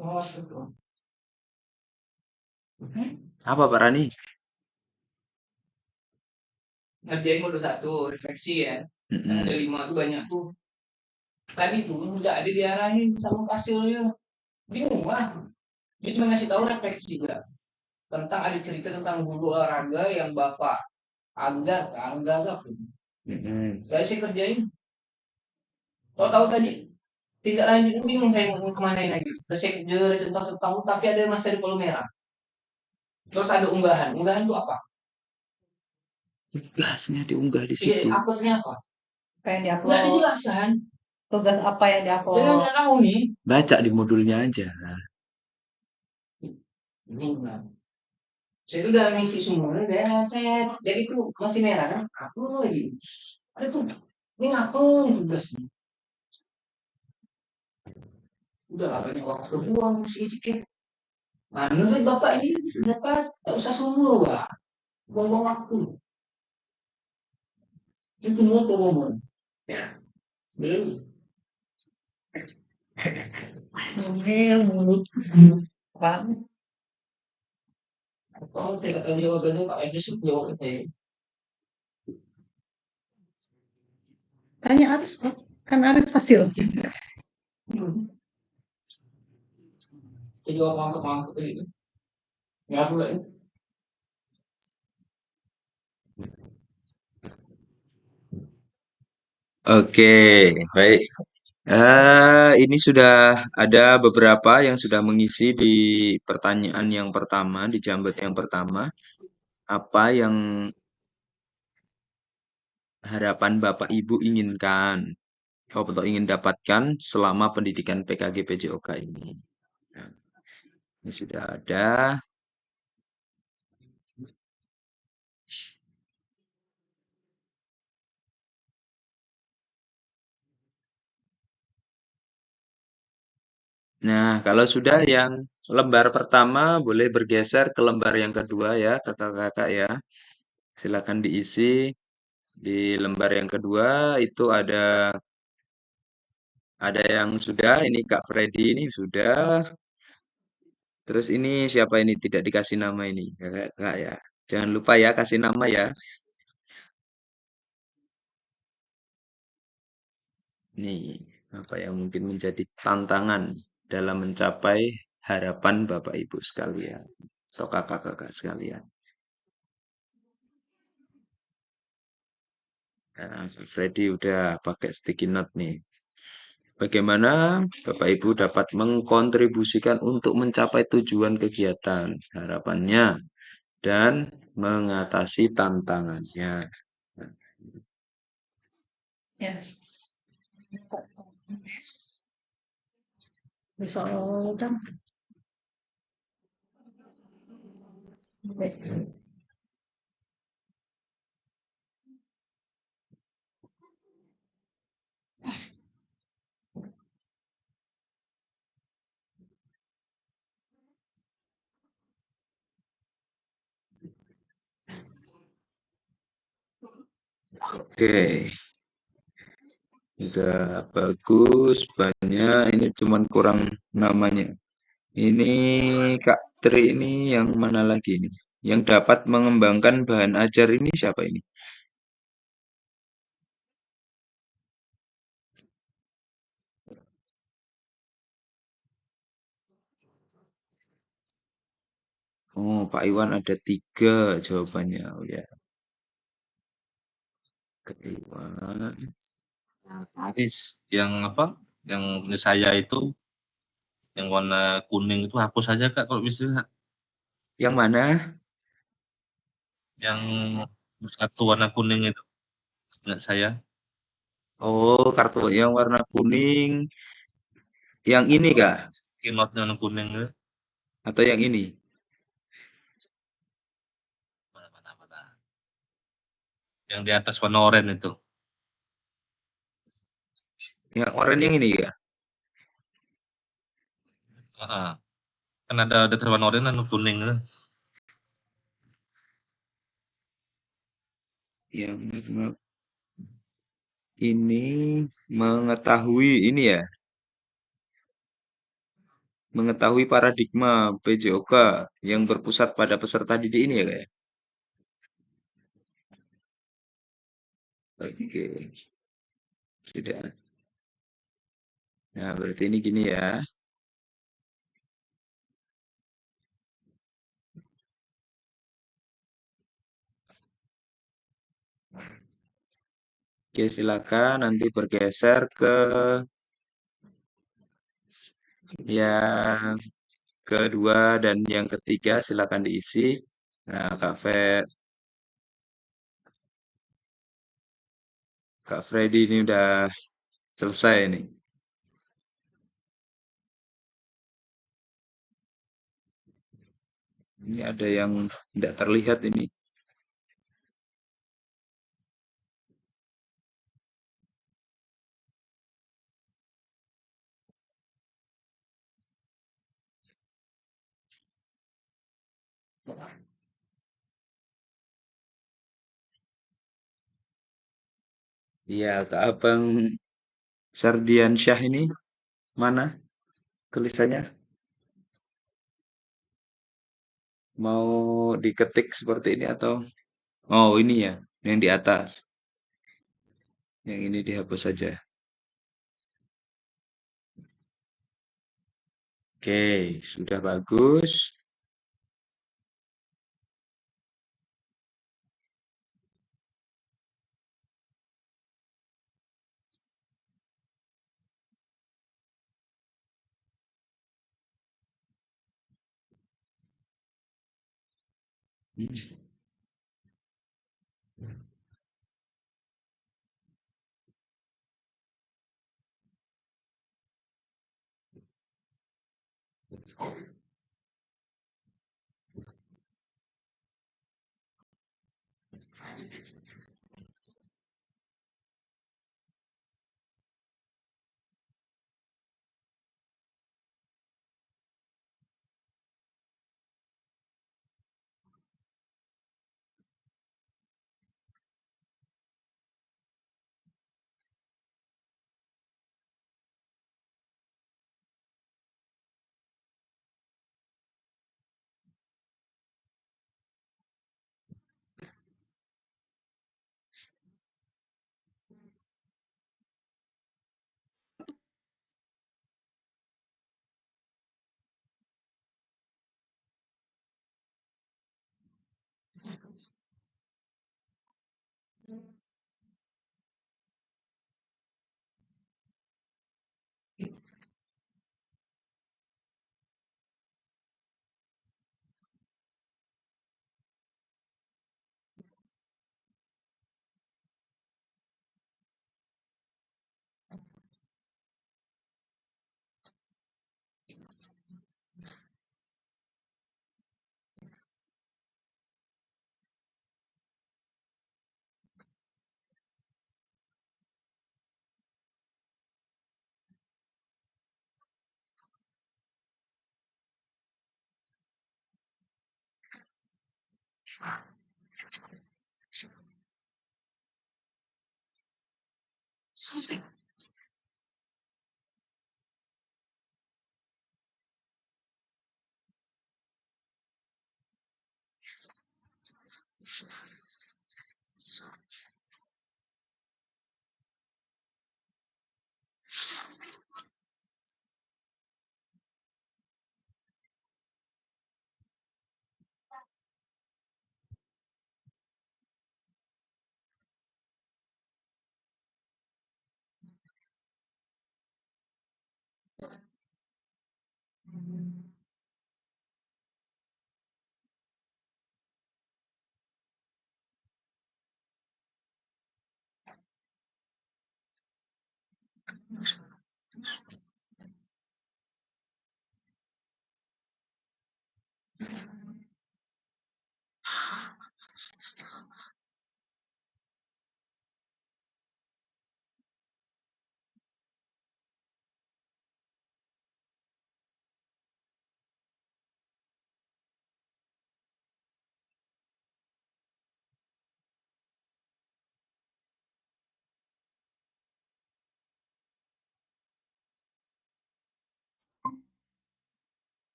Oh, itu. Apa Pak Rani? Ngerjain modul 1, refleksi ya. Kan ada 5 tuh banyak tuh. Tadi tuh nggak ada diarahin sama hasilnya. Bingung lah. Dia cuma ngasih tahu refleksi juga. Tentang ada cerita tentang guru olahraga yang bapak agak pun. Saya sih kerjain. Tahu-tahu tadi tidak lanjut bingung saya mau kemana lagi. Terus saya kejar tentang tapi ada masih ada kolom merah. Terus ada unggahan. Unggahan itu apa? Kelasnya diunggah di Iya, situ. uploadnya apa? Apa yang Nggak diupload? dijelaskan. Tugas apa yang Dia diupload? nggak tahu nih. Baca di modulnya aja. Bingung. Saya itu udah ngisi semua, dan saya jadi tuh masih merah kan? Aku lagi. Ada tuh. Ini ngapain tugasnya? Udah lah banyak waktu buang sedikit. Mana sih bapak ini dapat tak usah semua pak. Buang-buang waktu. Itu mau ngomong. Belum. Mulut. Bang. Kalau tidak tahu jawabannya Pak Edi sih jawab saya. Tanya Aris kok. Kan Aris fasil. Saya jawab mangkuk itu. Nggak boleh. Oke, baik. Ini sudah ada beberapa yang sudah mengisi di pertanyaan yang pertama, di jambat yang pertama. Apa yang harapan Bapak Ibu inginkan atau ingin dapatkan selama pendidikan PKG PJOK ini. Nah, ini sudah ada. Nah, kalau sudah yang lembar pertama boleh bergeser ke lembar yang kedua ya, kakak-kakak ya. Silakan diisi. Di lembar yang kedua itu ada yang sudah, ini Kak Freddy ini sudah. Terus ini siapa ini tidak dikasih nama ini, kakak ya. Jangan lupa ya kasih nama ya. Nih, apa yang mungkin menjadi tantangan dalam mencapai harapan Bapak Ibu sekalian atau kakak-kakak sekalian. Nah, Freddy udah pakai sticky note nih. Bagaimana Bapak Ibu dapat mengkontribusikan untuk mencapai tujuan kegiatan, harapannya, dan mengatasi tantangannya. Ya. Bisa jam. Oke, udah bagus, banyak. Ini cuman kurang namanya. Ini Kak Tri ini yang mana lagi nih? Yang dapat mengembangkan bahan ajar ini siapa ini? Oh, Pak Iwan ada 3 jawabannya. Oh ya, Kak Iwan. Aris, yang apa? Yang punya saya itu yang warna kuning itu hapus aja Kak kalau bisa. Yang mana? Yang satu warna kuning itu punya saya. Oh, kartu yang warna kuning. Yang ini kah? Keynote-nya warna kuning itu. Atau yang ini? Mana. Yang di atas warna oranye itu. Yang oranye yang ini ya? Heeh. Kan ada warna oranye dan kuning itu. Yang ini mengetahui ini ya? Mengetahui paradigma PJOK yang berpusat pada peserta didik ini ya kayak? Oke, tidak. Nah, berarti ini gini ya. Oke, silakan nanti bergeser ke yang kedua dan yang ketiga silakan diisi. Nah, Kak Freddy ini udah selesai nih. Ini ada yang tidak terlihat ini. Iya, Kak Abang Sardian Syah ini mana tulisannya? Mau diketik seperti ini atau? Oh, ini ya, yang di atas. Yang ini dihapus saja. Oke, sudah bagus.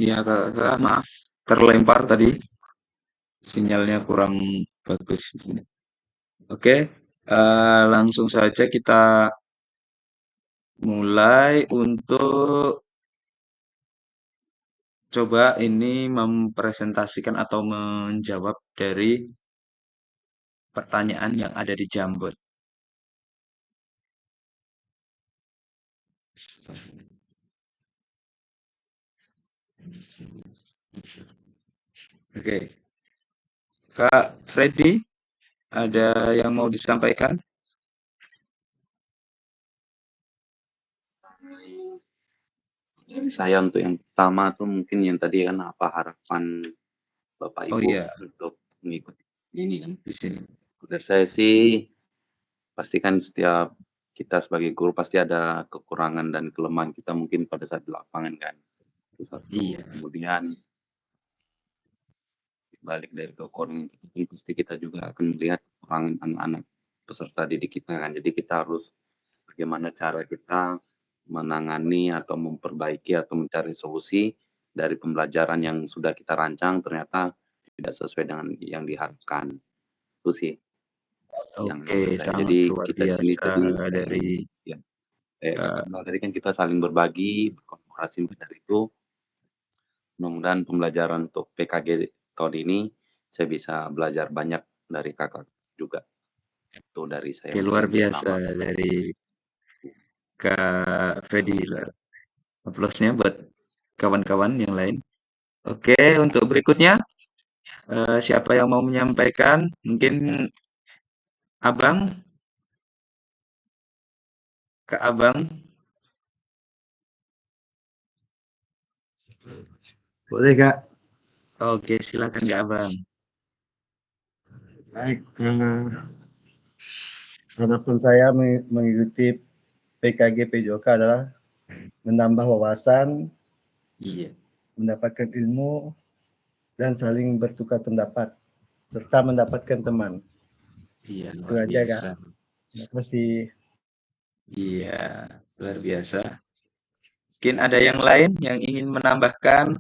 Iya, Kak, maaf terlempar tadi. Sinyalnya kurang bagus. Oke, langsung saja kita mulai untuk coba ini mempresentasikan atau menjawab dari pertanyaan yang ada di Jambot. Oke, Kak Freddy, ada yang mau disampaikan? Jadi saya untuk yang pertama tuh mungkin yang tadi kan apa harapan Bapak Oh Ibu iya, untuk mengikuti ini kan. di sini. Menurut saya sih pastikan setiap kita sebagai guru pasti ada kekurangan dan kelemahan kita mungkin pada saat di lapangan kan. Itu satu. Iya, Kemudian balik dari kekurangan itu pasti kita juga akan melihat kekurangan anak-anak peserta didik kita kan. Jadi kita harus bagaimana cara kita menangani atau memperbaiki atau mencari solusi dari pembelajaran yang sudah kita rancang ternyata tidak sesuai dengan yang diharapkan. Itu sih yang oke, menurut saya. sangat Jadi luar kita di sini biasa tadi dari ya, Kak. tadi kan kita saling berbagi, berkolaborasi dari itu. Mudah-mudahan pembelajaran untuk PKG tahun ini saya bisa belajar banyak dari kakak juga. Itu dari saya Oke, luar mungkin. biasa Selamat. dari Kak Freddy. Aplausnya buat kawan-kawan yang lain. Oke, untuk berikutnya Siapa yang mau menyampaikan? Mungkin Abang? Kak Abang? Boleh Kak. Oke, silakan Kak Abang. Baik, harapan saya mengikuti PKG PJOK adalah menambah wawasan, Iya, mendapatkan ilmu, dan saling bertukar pendapat, serta mendapatkan teman. iya Itu luar aja Kak. biasa. Terima kasih. Iya, luar biasa. Mungkin ada yang lain yang ingin menambahkan?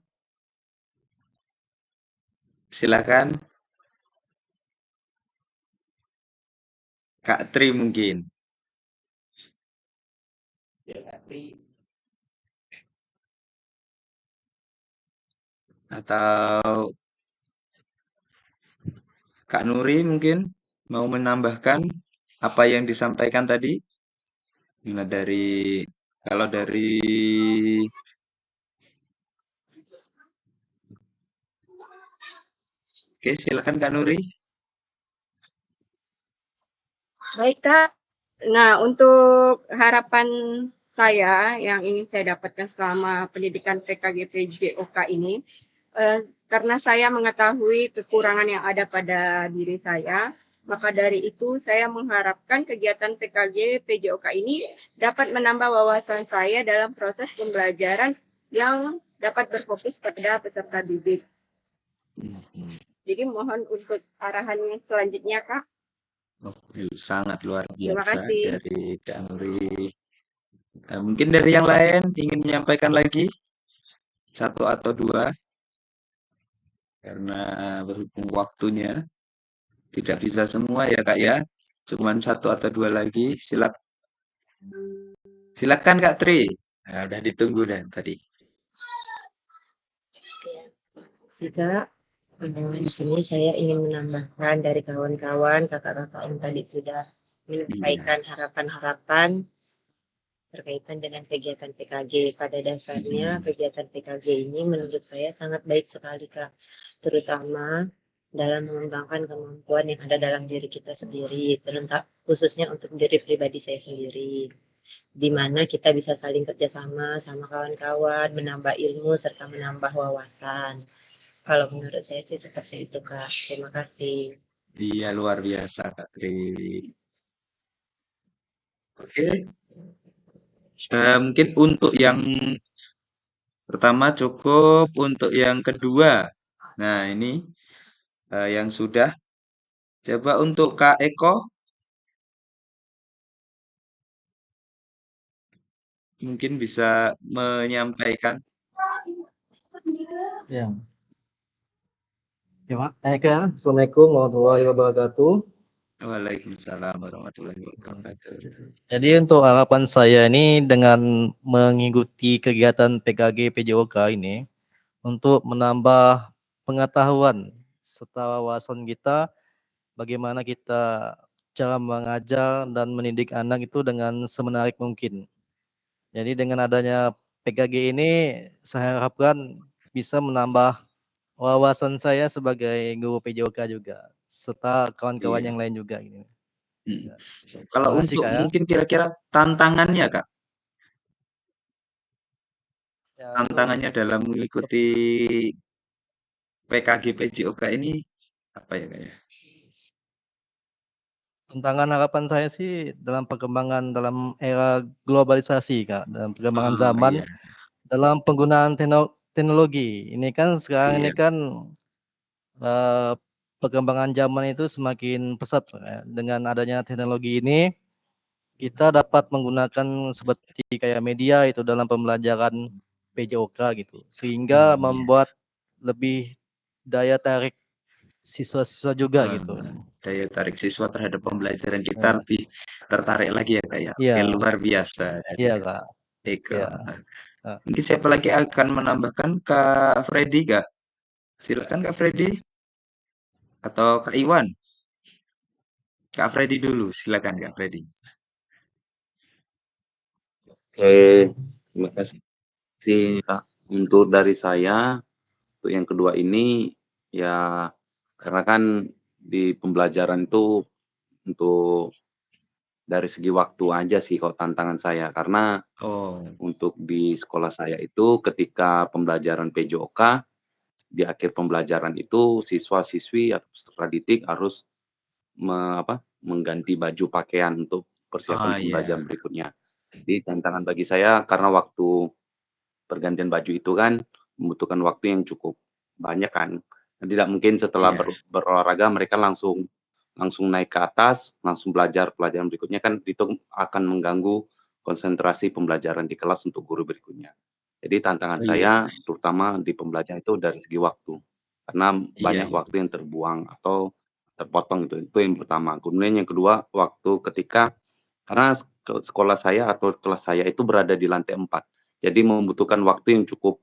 Silakan, Kak Tri mungkin. Ya, Kak Tri. Atau Kak Nuri mungkin mau menambahkan apa yang disampaikan tadi? Nah, kalau dari Oke, silakan Kak Nuri. Baik Kak. Nah, untuk harapan saya yang ingin saya dapatkan selama pendidikan PKG PJOK ini, karena saya mengetahui kekurangan yang ada pada diri saya, maka dari itu saya mengharapkan kegiatan PKG PJOK ini dapat menambah wawasan saya dalam proses pembelajaran yang dapat berfokus pada peserta didik. Jadi mohon untuk arahannya selanjutnya Kak. Sangat luar Terima biasa kasih. dari Kak Nuri. Mungkin dari yang lain ingin menyampaikan lagi satu atau dua karena berhubung waktunya tidak bisa semua ya Kak ya. Cuman satu atau dua lagi. Silakan Kak Tri. Nah, udah ditunggu dan tadi. Jika di sini saya ingin menambahkan dari kawan-kawan, kakak-kakak yang tadi sudah menyampaikan harapan-harapan berkaitan dengan kegiatan PKG. Pada dasarnya kegiatan PKG ini menurut saya sangat baik sekali Kak, terutama dalam mengembangkan kemampuan yang ada dalam diri kita sendiri, khususnya untuk diri pribadi saya sendiri, di mana kita bisa saling kerjasama sama kawan-kawan, menambah ilmu serta menambah wawasan. Kalau menurut saya sih seperti itu Kak. Terima kasih. Iya luar biasa Kak Tri. Oke. Mungkin untuk yang pertama cukup, untuk yang kedua. Nah ini yang sudah. Coba untuk Kak Eko mungkin bisa menyampaikan. Ya. Ya, Pak. Assalamualaikum warahmatullahi wabarakatuh. Waalaikumsalam warahmatullahi wabarakatuh. Jadi untuk harapan saya ini dengan mengikuti kegiatan PKG PJOK ini untuk menambah pengetahuan serta wawasan kita bagaimana kita cara mengajar dan mendidik anak itu dengan semenarik mungkin. Jadi dengan adanya PKG ini saya harapkan bisa menambah wawasan saya sebagai guru PJOK juga serta kawan-kawan Iya. yang lain juga gitu. Kalau Terima kasih untuk Kak ya. mungkin kira-kira tantangannya Kak, Ya, tantangannya dalam mengikuti PKG PJOK ini apa ya Kak ya? tantangan harapan saya sih dalam perkembangan dalam era globalisasi Kak, dalam perkembangan Oh zaman, iya, dalam penggunaan teknologi. Ini kan sekarang ini iya, kan eh, perkembangan zaman itu semakin pesat ya. Dengan adanya teknologi ini kita dapat menggunakan seperti kayak media itu dalam pembelajaran PJOK gitu, sehingga iya. membuat lebih daya tarik siswa-siswa juga gitu. Daya tarik siswa terhadap pembelajaran kita Nah, lebih tertarik lagi ya Kak ya. Oke, iya, luar biasa dari iya Kak Kak, Eko. iya. Nah, Mungkin siapa lagi akan menambahkan Kak Freddy Kak? Silakan Kak Freddy atau Kak Iwan. Kak Freddy dulu, silakan Kak Freddy. Oke, terima kasih Kak. Untuk dari saya, untuk yang kedua ini ya Karena kan di pembelajaran itu untuk dari segi waktu aja sih kalau tantangan saya. Karena Oh, untuk di sekolah saya itu ketika pembelajaran PJOK, di akhir pembelajaran itu siswa-siswi atau peserta didik harus mengganti baju pakaian untuk persiapan iya. pembelajaran berikutnya. Jadi tantangan bagi saya karena waktu pergantian baju itu kan membutuhkan waktu yang cukup banyak kan. Tidak mungkin setelah Iya. berolahraga mereka langsung naik ke atas, langsung belajar pelajaran berikutnya kan itu akan mengganggu konsentrasi pembelajaran di kelas untuk guru berikutnya. Jadi tantangan Oh, iya. saya terutama di pembelajaran itu dari segi waktu. Karena Iya, banyak iya. waktu yang terbuang atau terpotong itu yang pertama. Kemudian yang kedua waktu ketika karena sekolah saya atau kelas saya itu berada di lantai 4. Jadi membutuhkan waktu yang cukup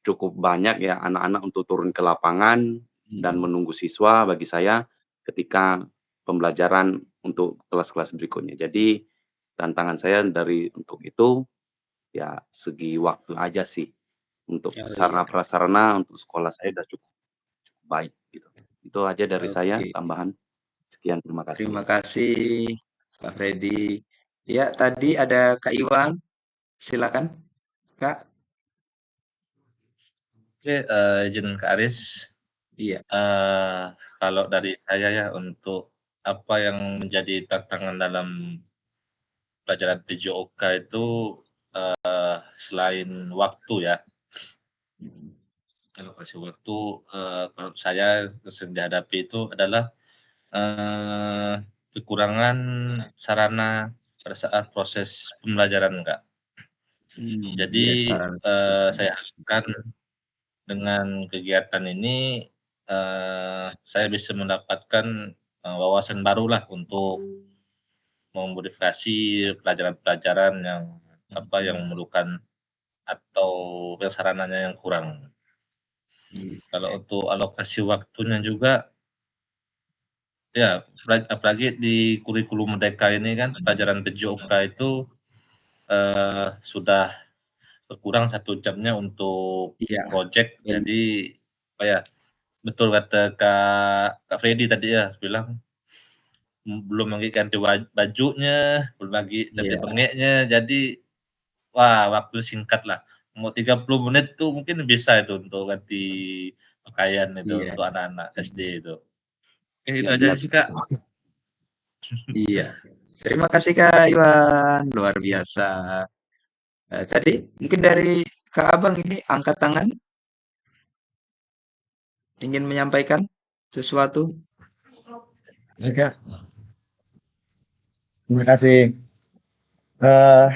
cukup banyak ya anak-anak untuk turun ke lapangan dan Mhm. menunggu siswa bagi saya ketika pembelajaran untuk kelas-kelas berikutnya. Jadi tantangan saya dari untuk itu ya segi waktu aja sih. Untuk Oh, iya. sarana prasarana untuk sekolah saya udah cukup baik gitu. Itu aja dari saya Oke. tambahan. Sekian terima Terima kasih. kasih, Pak Freddy. Ya, tadi ada Kak Iwan. Silakan, Kak. Oke, izin Kak Aris. Iya. Kalau dari saya ya untuk apa yang menjadi tantangan dalam pelajaran PJOK itu selain waktu ya, alokasi waktu, kalau saya sering dihadapi itu adalah kekurangan sarana pada saat proses pembelajaran, Kak. Jadi, Iya, saran. saya harapkan dengan kegiatan ini, saya bisa mendapatkan, wawasan barulah untuk memodifikasi pelajaran-pelajaran yang, yang memerlukan atau yang sarananya yang kurang. Iya. Kalau untuk alokasi waktunya juga, ya apalagi di kurikulum Merdeka ini kan pelajaran PJOK itu, sudah berkurang 1 jamnya untuk Iya. project. Ben Jadi, apa ya, betul kata Kak Freddy tadi ya, bilang, belum lagi ganti bajunya, belum lagi ganti iya, bengeknya, jadi wah waktu singkat lah. Mau 30 menit tuh mungkin bisa itu untuk ganti pakaian itu iya. untuk anak-anak SD itu. Oke itu Ya aja benar sih Kak. Iya. Terima kasih, Kak Iwan. Luar biasa. Tadi mungkin dari Kak Abang ini angkat tangan, ingin menyampaikan sesuatu? Ya, Kak. Terima kasih. Eh,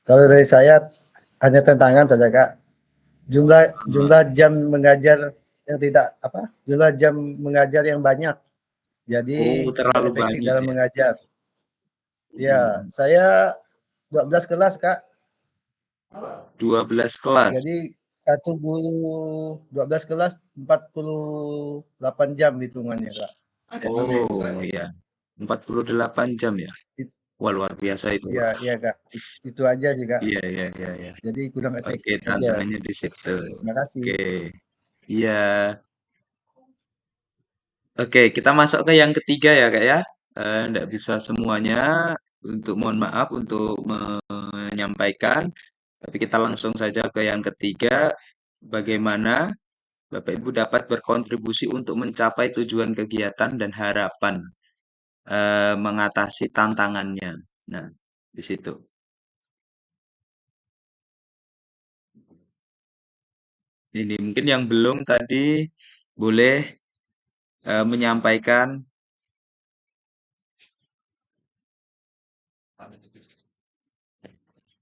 kalau dari saya hanya tantangan saja, Kak. Jumlah jam mengajar yang tidak jumlah jam mengajar yang banyak. Oh, Jadi tidak terlalu efektif banyak dalam ya. mengajar. Ya, saya 12 kelas, Kak. 12 kelas. Jadi satu guru 12 kelas 48 jam hitungannya, Kak. Oh, iya. 48 jam ya. It- Wah, luar biasa itu. Iya, iya, Kak. Itu aja sih, Kak. Iya, iya, iya, iya. Jadi kurang Oke, efektif aja. tantangannya di situ. Terima kasih. Oke. Iya. Oke, kita masuk ke yang ketiga ya, Kak ya. Nggak bisa semuanya. Untuk mohon maaf untuk menyampaikan. Tapi kita langsung saja ke yang ketiga. Bagaimana Bapak Ibu dapat berkontribusi untuk mencapai tujuan kegiatan dan harapan mengatasi tantangannya. Nah, di situ. Ini mungkin yang belum tadi boleh menyampaikan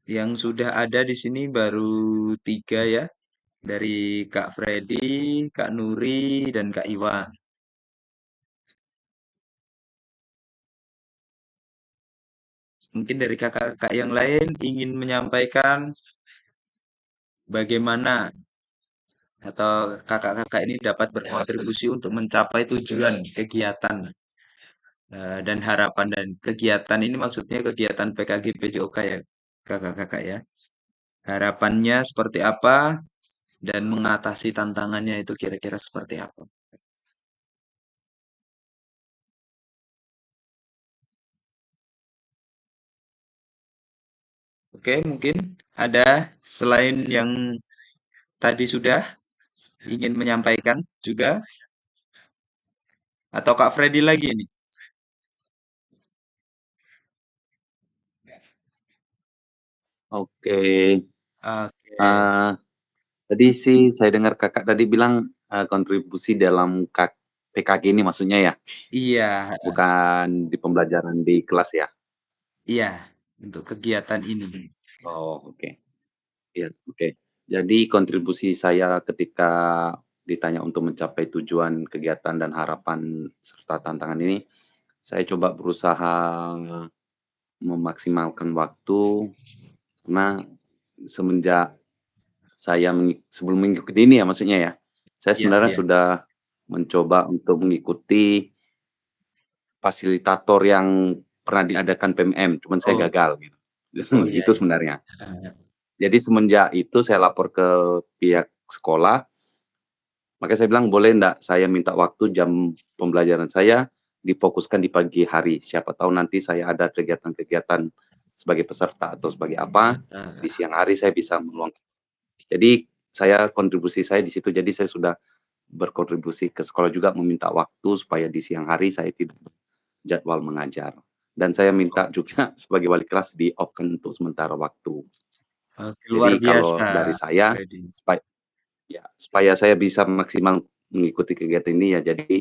yang sudah ada di sini baru 3 ya, dari Kak Freddy, Kak Nuri, dan Kak Iwan. Mungkin dari kakak-kakak yang lain ingin menyampaikan bagaimana atau kakak-kakak ini dapat berkontribusi untuk mencapai tujuan kegiatan dan harapan dan kegiatan ini maksudnya kegiatan PKG PJOK ya, kakak-kakak ya. Harapannya seperti apa dan mengatasi tantangannya itu kira-kira seperti apa? Oke, mungkin ada selain yang tadi sudah ingin menyampaikan juga, atau Kak Freddy lagi ini? Oke, Oke, tadi sih saya dengar kakak tadi bilang kontribusi dalam PKG ini maksudnya ya, iya, bukan di pembelajaran di kelas ya. iya, untuk kegiatan ini. Oh, oke. Iya, oke. Jadi kontribusi saya ketika ditanya untuk mencapai tujuan kegiatan dan harapan serta tantangan ini, saya coba berusaha memaksimalkan waktu karena semenjak saya sebelum mengikuti ini ya maksudnya ya, saya Iya, sebenarnya iya. sudah mencoba untuk mengikuti fasilitator yang pernah diadakan PMM, cuman saya Oh, gagal gitu. oh iya, Itu iya. sebenarnya. Heeh. Jadi semenjak itu saya lapor ke pihak sekolah, makanya saya bilang, "Boleh enggak saya minta waktu jam pembelajaran saya difokuskan di pagi hari, siapa tahu nanti saya ada kegiatan-kegiatan sebagai peserta atau sebagai apa, di Heeh. siang hari saya bisa meluangkan." Jadi kontribusi saya di situ, jadi saya sudah berkontribusi ke sekolah juga meminta waktu supaya di siang hari saya tidak jadwal mengajar. Dan saya minta juga sebagai wali kelas di-off-kan untuk sementara waktu. Oke, luar Jadi biasa, kalau dari Kak saya, Freddy. supaya saya bisa maksimal mengikuti kegiatan ini ya jadi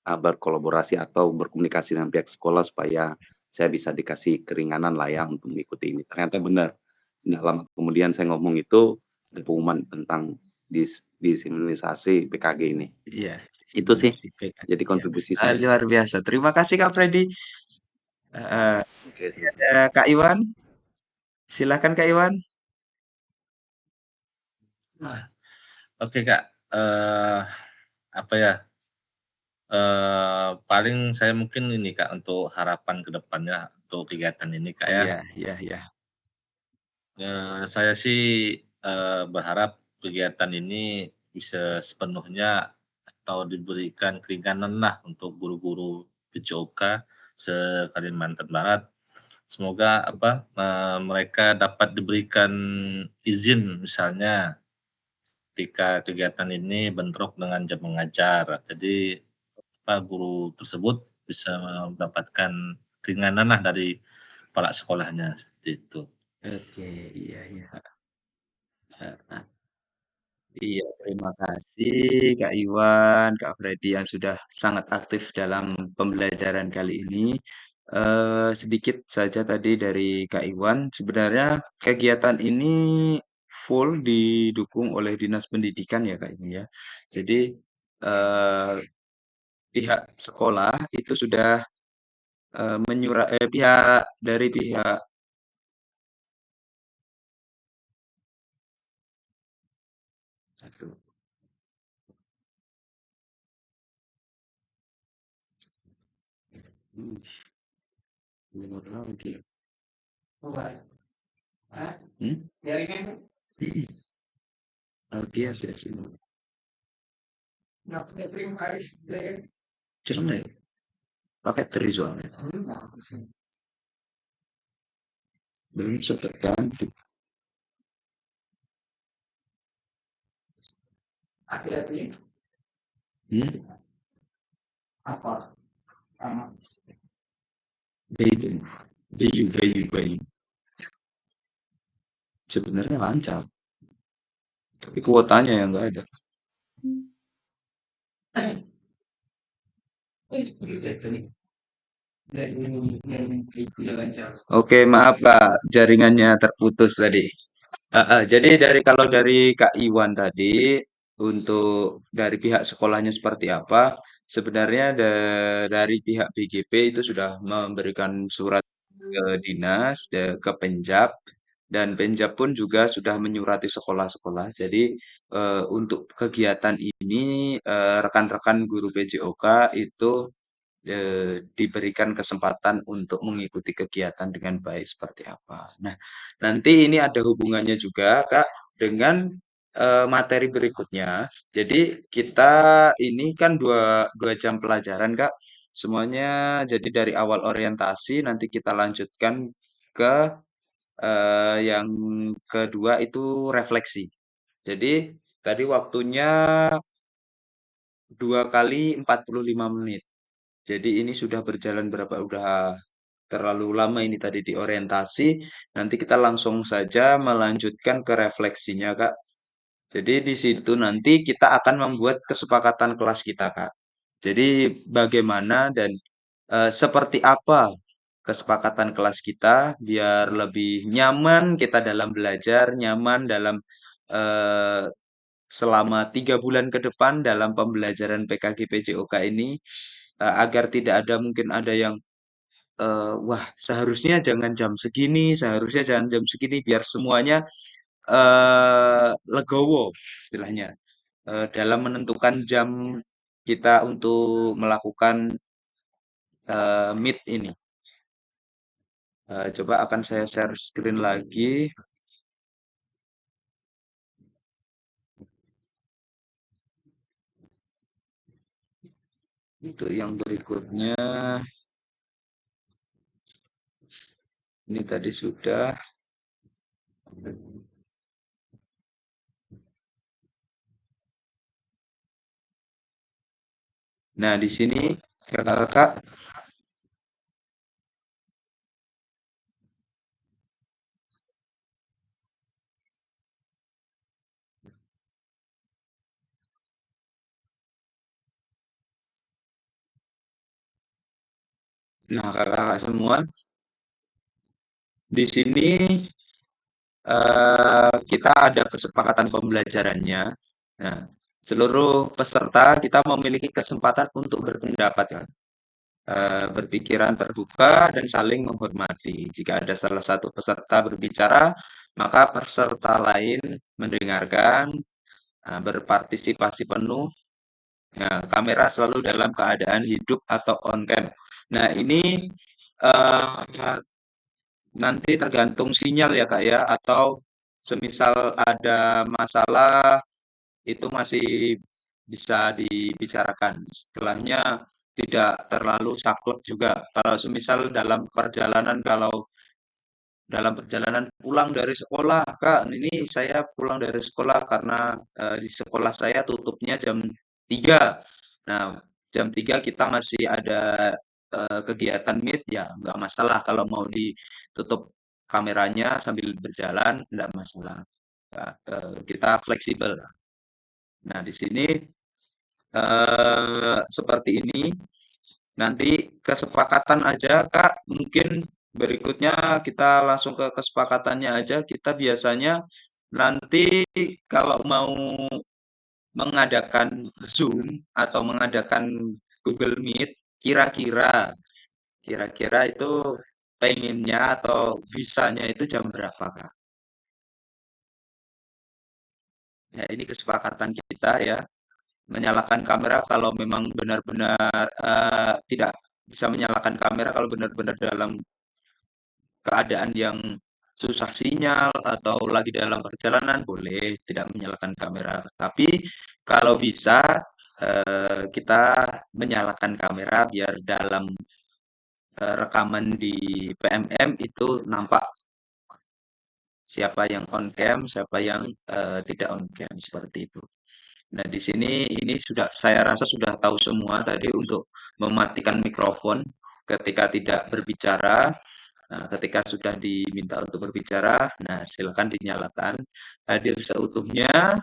berkolaborasi atau berkomunikasi dengan pihak sekolah supaya saya bisa dikasih keringanan lah ya untuk mengikuti ini. Ternyata benar. Nggak lama kemudian saya ngomong itu ada pengumuman tentang disimulasi PKG ini. Iya, Itu sih. simulasi PKG, Jadi iya. kontribusi saya. Luar biasa. Terima kasih, Kak Freddy. Heeh. Oke, sama-sama. Ada Kak Iwan. Silakan, Kak Iwan. Nah, oke Kak, apa ya, paling saya mungkin ini Kak, untuk harapan ke depannya untuk kegiatan ini Kak Oh ya. iya, iya, iya. Saya sih, berharap kegiatan ini bisa sepenuhnya atau diberikan keringanan lah untuk guru-guru PJOK se-Kalimantan Barat. Semoga apa, mereka dapat diberikan izin misalnya ketika kegiatan ini bentrok dengan jam mengajar. Jadi, apa, guru tersebut bisa mendapatkan keringanan lah dari kepala sekolahnya, seperti itu. Oke, iya, iya. Heeh. Iya, terima kasih Kak Iwan, Kak Freddy yang sudah sangat aktif dalam pembelajaran kali ini. Sedikit saja tadi dari Kak Iwan, sebenarnya kegiatan ini full didukung oleh Dinas Pendidikan ya Kak ini ya. Jadi eh, pihak sekolah itu sudah pihak dari pihak aduh, belum lagi. Hmm? Jaringan Oh, biasa sih. nggak pakai primaris deh. Jelek. Pakai tri soalnya. Belum sempat ganti. Hati-hati. Hmm? Apa? Bayu, Bayu. Sebenarnya lancar, tapi kuotanya yang nggak ada. Oke, maaf Kak, jaringannya terputus tadi. Jadi kalau dari Kak Iwan tadi, untuk dari pihak sekolahnya seperti apa, sebenarnya dari pihak BGP itu sudah memberikan surat ke dinas, ke Penjab, dan Penjab pun juga sudah menyurati sekolah-sekolah. Jadi untuk kegiatan ini rekan-rekan guru PJOK itu diberikan kesempatan untuk mengikuti kegiatan dengan baik seperti apa. Nah, nanti ini ada hubungannya juga Kak dengan materi berikutnya. Jadi kita ini kan dua jam pelajaran Kak. Semuanya jadi dari awal orientasi nanti kita lanjutkan ke Yang kedua itu refleksi. Jadi tadi waktunya 2 kali 45 menit. Jadi ini sudah berjalan berapa? Udah terlalu lama ini tadi di orientasi. Nanti kita langsung saja melanjutkan ke refleksinya, Kak. Jadi di situ nanti kita akan membuat kesepakatan kelas kita, Kak. Jadi bagaimana dan seperti apa kesepakatan kelas kita biar lebih nyaman kita dalam belajar, nyaman dalam eh, selama 3 bulan ke depan dalam pembelajaran PKG PJOK ini agar tidak ada mungkin ada yang wah seharusnya jangan jam segini, seharusnya jangan jam segini biar semuanya legowo istilahnya dalam menentukan jam kita untuk melakukan meet ini. Coba akan saya share screen lagi. Untuk yang berikutnya, ini tadi sudah. Nah, di sini kakak-kakak, nah kakak-kakak semua, di sini kita ada kesepakatan pembelajarannya. Nah, seluruh peserta kita memiliki kesempatan untuk berpendapat, kan? Berpikiran terbuka dan saling menghormati. Jika ada salah satu peserta berbicara, maka peserta lain mendengarkan, berpartisipasi penuh. Nah, kamera selalu dalam keadaan hidup atau on cam. Nah, ini eh, nanti tergantung sinyal ya Kak ya, atau semisal ada masalah itu masih bisa dibicarakan. Setelahnya tidak terlalu saklek juga. Kalau semisal dalam perjalanan, kalau dalam perjalanan pulang dari sekolah, Kak, ini saya pulang dari sekolah karena di sekolah saya tutupnya jam 3. Nah, jam 3 kita masih ada kegiatan meet, ya nggak masalah kalau mau ditutup kameranya sambil berjalan, nggak masalah. Ya, kita fleksibel. Nah, di sini seperti ini. Nanti kesepakatan aja, Kak. Mungkin berikutnya kita langsung ke kesepakatannya aja. Kita biasanya nanti kalau mau mengadakan Zoom atau mengadakan Google Meet, kira-kira itu pengennya atau bisanya itu jam berapa, Kak? Ya, ini kesepakatan kita ya. Menyalakan kamera kalau memang benar-benar tidak bisa menyalakan kamera kalau benar-benar dalam keadaan yang susah sinyal atau lagi dalam perjalanan boleh tidak menyalakan kamera. Tapi kalau bisa kita menyalakan kamera biar dalam rekaman di PMM itu nampak siapa yang on cam, siapa yang tidak on cam seperti itu. Nah, di sini ini sudah saya rasa sudah tahu semua tadi untuk mematikan mikrofon ketika tidak berbicara. Nah, ketika sudah diminta untuk berbicara, nah silakan dinyalakan. Hadir seutuhnya,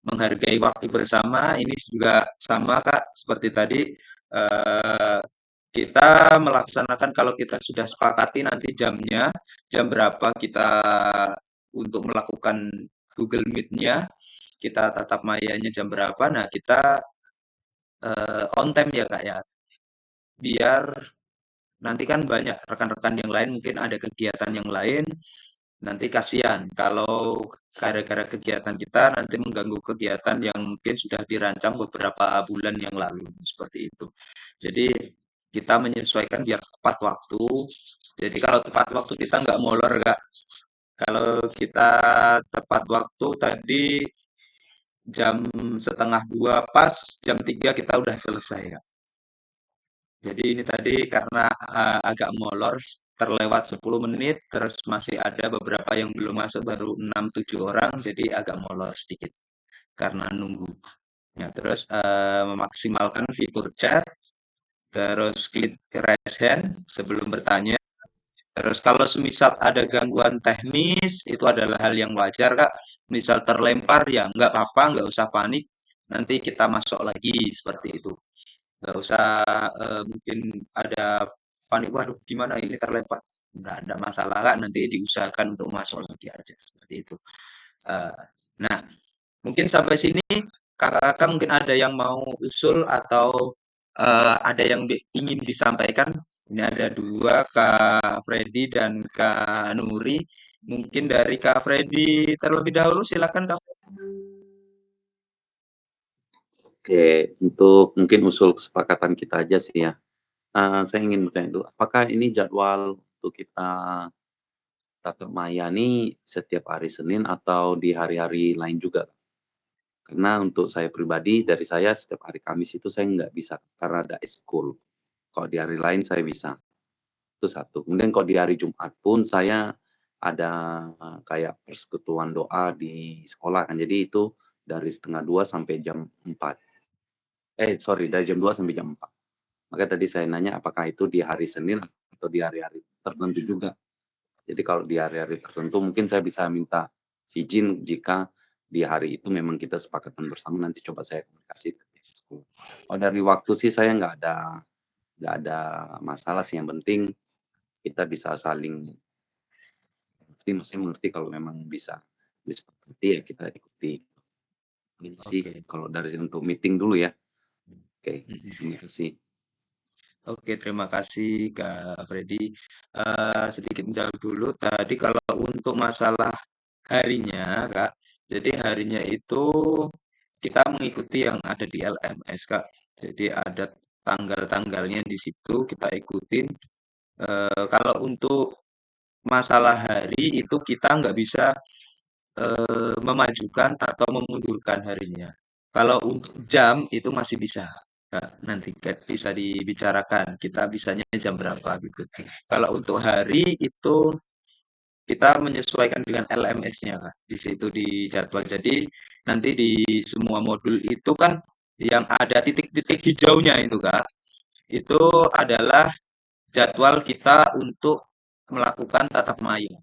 menghargai waktu bersama. Ini juga sama Kak, seperti tadi eh, kita melaksanakan kalau kita sudah sepakati nanti jamnya, jam berapa kita untuk melakukan Google Meet-nya, kita tatap mayanya jam berapa. Nah, kita on time ya Kak ya. Biar nanti kan banyak rekan-rekan yang lain mungkin ada kegiatan yang lain, nanti kasihan kalau gara-gara kegiatan kita nanti mengganggu kegiatan yang mungkin sudah dirancang beberapa bulan yang lalu, seperti itu. Jadi kita menyesuaikan biar tepat waktu. Jadi kalau tepat waktu kita nggak molor, Kak. Kalau kita tepat waktu tadi jam setengah 2 pas, jam 3 kita udah selesai, Kak. Jadi ini tadi karena agak molor terlewat 10 menit, terus masih ada beberapa yang belum masuk, baru 6-7 orang, jadi agak molor sedikit karena nunggu. Ya, terus memaksimalkan fitur chat, terus klik raise hand sebelum bertanya. Terus kalau semisal ada gangguan teknis, itu adalah hal yang wajar, Kak. Misal terlempar, ya nggak apa-apa, nggak usah panik. Nanti kita masuk lagi, seperti itu. Nggak usah mungkin ada panik, waduh gimana ini terlempar. Nggak ada masalah, Kak. Nanti diusahakan untuk masuk lagi aja, seperti itu. Eh, nah, mungkin sampai sini kakak-kakak mungkin ada yang mau usul atau ada yang ingin disampaikan. Ini ada dua, Kak Freddy dan Kak Nuri. Mungkin dari Kak Freddy terlebih dahulu, silakan Kak. Oke, untuk mungkin usul kesepakatan kita aja sih ya. Saya ingin bertanya dulu, apakah ini jadwal untuk kita tatap maya nih setiap hari Senin atau di hari-hari lain juga? Karena untuk saya pribadi, dari saya setiap hari Kamis itu saya nggak bisa karena ada ekskul. Kalau di hari lain saya bisa. Itu satu. Kemudian kalau di hari Jumat pun saya ada kayak persekutuan doa di sekolah kan. Jadi itu dari setengah 2 sampai jam 4. Sorry, dari jam 2 sampai jam 4. Makanya tadi saya nanya apakah itu di hari Senin atau di hari-hari tertentu juga. Jadi kalau di hari-hari tertentu mungkin saya bisa minta izin jika di hari itu memang kita sepakatan bersama, nanti coba saya komunikasi ke pihak sekolah. Kalau dari waktu sih saya nggak ada masalah sih, yang penting kita bisa saling maksudnya mengerti kalau memang bisa disepakati ya kita ikuti. Ini sih Oke. kalau dari sini untuk meeting dulu ya. Oke, terima kasih. Oke, terima kasih Kak Freddy. Sedikit menjawab dulu tadi kalau untuk masalah harinya, Kak. Jadi harinya itu kita mengikuti yang ada di LMS, Kak. Jadi ada tanggal-tanggalnya di situ kita ikutin. Kalau untuk masalah hari itu kita nggak bisa memajukan atau memundurkan harinya. Kalau untuk jam itu masih bisa. Kak. Nanti bisa dibicarakan kita bisanya jam berapa gitu. Kalau untuk hari itu kita menyesuaikan dengan LMS-nya, Kak. Di situ di jadwal. Jadi nanti di semua modul itu kan yang ada titik-titik hijaunya itu, Kak. Itu adalah jadwal kita untuk melakukan tatap maya.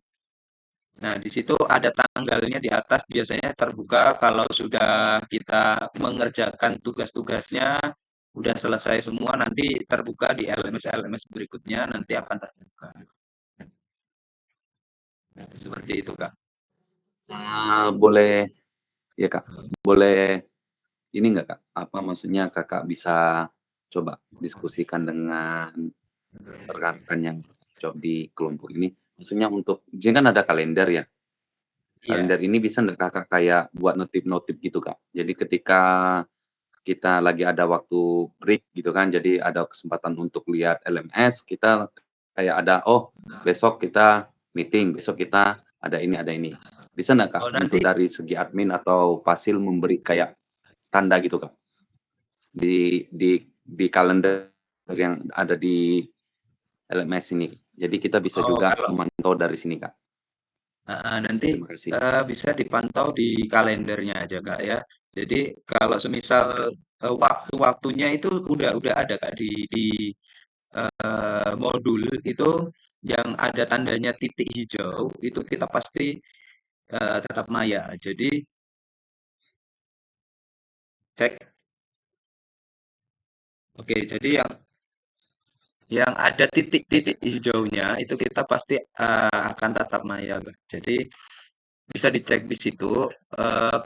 Nah, di situ ada tanggalnya di atas, biasanya terbuka kalau sudah kita mengerjakan tugas-tugasnya, udah selesai semua, nanti terbuka di LMS-LMS berikutnya, nanti akan terbuka. Nah, seperti itu, Kak. Boleh ya Kak, boleh ini enggak Kak, apa maksudnya Kakak bisa coba diskusikan dengan rekan-rekan yang job di kelompok ini, maksudnya untuk jadi kan ada kalender ya, Iya. kalender ini bisa enggak Kakak kayak buat notif-notif gitu Kak? Jadi ketika kita lagi ada waktu break gitu kan, jadi ada kesempatan untuk lihat LMS, kita kayak ada, "Oh, besok kita meeting, besok kita ada ini ada ini." Bisa enggak Kak, Oh, untuk nanti dari segi admin atau Fasil memberi kayak tanda gitu Kak, di kalender yang ada di LMS ini. Jadi kita bisa juga kalau memantau dari sini Kak. nanti Terima kasih. bisa dipantau di kalendernya aja, Kak, ya. Jadi kalau semisal waktu-waktunya itu udah ada, Kak, di modul itu yang ada tandanya titik hijau, itu kita pasti tetap maya. Jadi cek. Oke, jadi yang ada titik-titik hijaunya itu kita pasti akan tatap maya, Kak. Jadi bisa dicek di situ.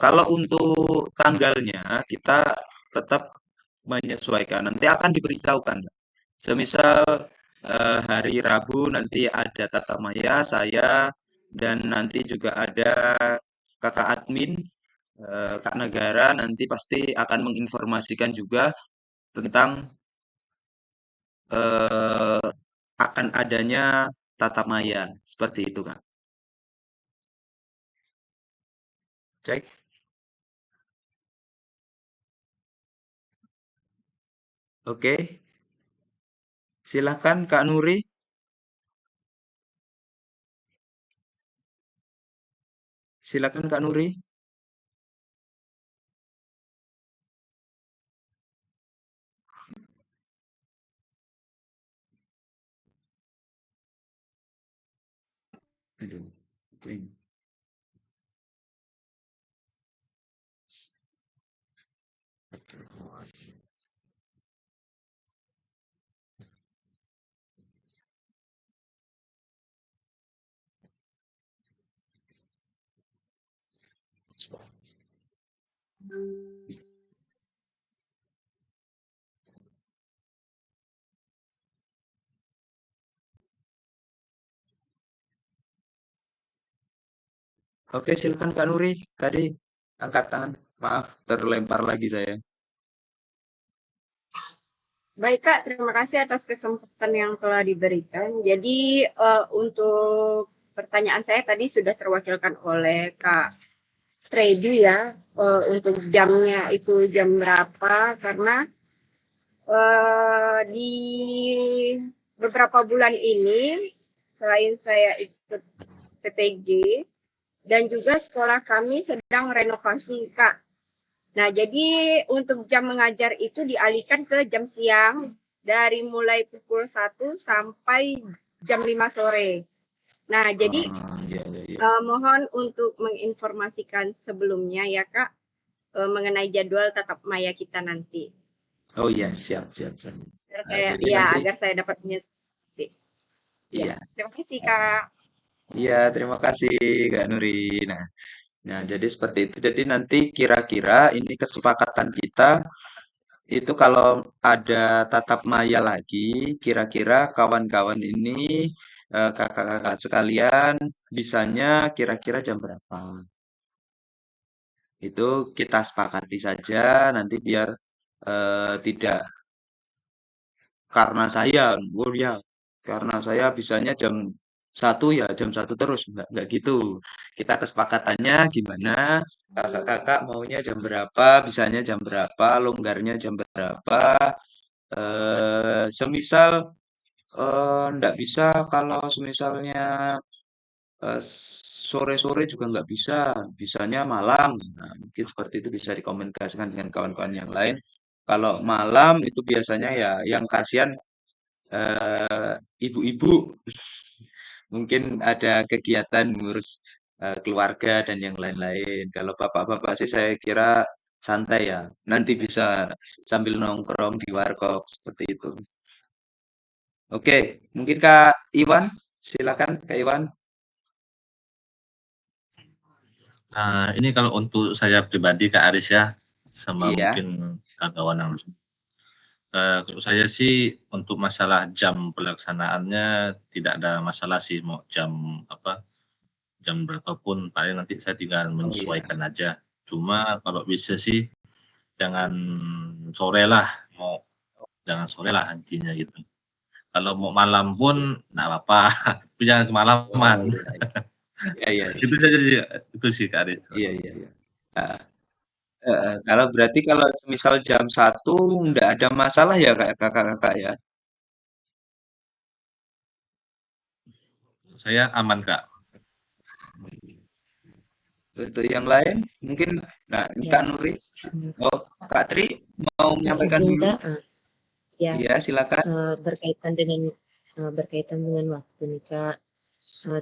Kalau untuk tanggalnya kita tetap menyesuaikan. Nanti akan diberitahukan, Kak. Semisal hari Rabu nanti ada tatap maya saya dan nanti juga ada kakak admin, Kak Negara nanti pasti akan menginformasikan juga tentang eh, akan adanya tatap maya seperti itu, Kak. Cek. Oke, silahkan Kak Nuri. Silakan Kak Nuri. Aduh, oke. Oke, silakan Kak Nuri. Tadi angkat tangan. Maaf, terlempar lagi saya. Baik Kak, terima kasih atas kesempatan yang telah diberikan. Jadi untuk pertanyaan saya tadi sudah terwakilkan oleh Kak Tredi ya. Untuk jamnya itu jam berapa? Karena di beberapa bulan ini, selain saya ikut PPG, dan juga sekolah kami sedang renovasi Kak. Nah, jadi untuk jam mengajar itu dialihkan ke jam siang dari mulai pukul 1 sampai jam 5 sore. Nah, jadi Iya, iya, iya. mohon untuk menginformasikan sebelumnya ya Kak mengenai jadwal tatap maya kita nanti. Oh iya, siap, siap, siap. Agar Nah, saya, jadi ya, nanti, agar saya dapat menyesuaikan. Ya, iya, terima kasih Kak. iya, terima kasih Kak Nuri. Nah, jadi seperti itu. Jadi nanti kira-kira ini kesepakatan kita itu kalau ada tatap maya lagi, kira-kira kawan-kawan ini, kakak-kakak sekalian, bisanya kira-kira jam berapa? Itu kita sepakati saja, nanti biar tidak karena saya, oh ya, karena saya bisanya jam 1 ya jam 1 terus, enggak gitu. Kita kesepakatannya gimana, kakak-kakak maunya jam berapa, bisanya jam berapa, longgarnya jam berapa, semisal nggak bisa kalau semisalnya sore-sore juga nggak bisa, bisanya malam. Nah, mungkin seperti itu bisa dikomunikasikan dengan kawan-kawan yang lain. Kalau malam itu biasanya ya yang kasihan ibu-ibu mungkin ada kegiatan ngurus keluarga dan yang lain-lain. Kalau bapak-bapak sih saya kira santai ya. Nanti bisa sambil nongkrong di warkop seperti itu. Oke, mungkin Kak Iwan, silakan Kak Iwan. Ini kalau untuk saya pribadi Kak Aris ya, sama Iya, mungkin kawan-kawan yang kalau saya sih untuk masalah jam pelaksanaannya tidak ada masalah sih mau jam apa, jam berapapun paling nanti saya tinggal oh iya. menyesuaikan aja. Cuma kalau bisa sih jangan sore lah, mau jangan sore lah intinya gitu. Kalau mau malam pun nggak apa-apa, tapi jangan Oh kemalaman. iya, iya, iya, iya, Itu saja sih, itu sih Kak Aris. iya, iya, iya. Heeh, heeh. Kalau berarti kalau misal jam 1 nggak ada masalah ya Kak, kakak-kakak ya? Saya aman Kak. Untuk yang lain mungkin, nah Ya, Kak Nuri, oh Kak Tri mau ya menyampaikan izin dulu? Kak. Ya, Iya, silakan. berkaitan dengan waktu nih Kak.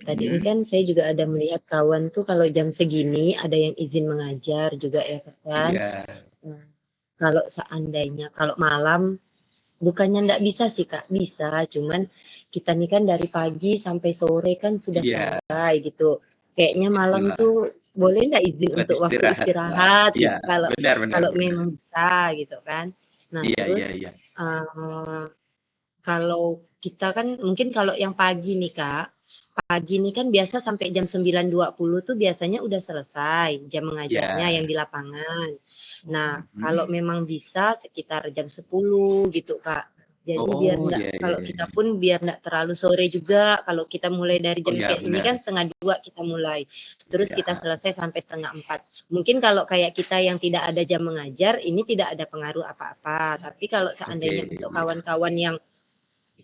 Tadi ini Hmm, kan saya juga ada melihat kawan tuh kalau jam segini ada yang izin mengajar juga ya kan. iya, Kalau seandainya kalau malam bukannya ndak bisa sih Kak, bisa. Cuman kita nih kan dari pagi sampai sore kan sudah iya, standby gitu. Kayaknya malam itulah tuh boleh nggak izin buat untuk waktu istirahat lah. istirahat Iya, gitu kalau benar, benar, kalau benar. memang bisa gitu kan. Nah Iya, terus iya, iya. uh, kalau kita kan mungkin kalau yang pagi nih Kak, pagi nih kan biasa sampai jam 9.20 tuh biasanya udah selesai jam mengajarnya Iya. yang di lapangan. Nah, kalau Hmm. memang bisa sekitar jam 10 gitu, Kak. Jadi biar Oh enggak iya, iya, kalau iya, kita iya. pun biar enggak terlalu sore juga, kalau kita mulai dari Oh jam iya, kayak ini benar. kan 1:30 kita mulai. Terus kita Iya. selesai sampai 3:30. Mungkin kalau kayak kita yang tidak ada jam mengajar, ini tidak ada pengaruh apa-apa. Tapi kalau Oke, seandainya untuk iya. kawan-kawan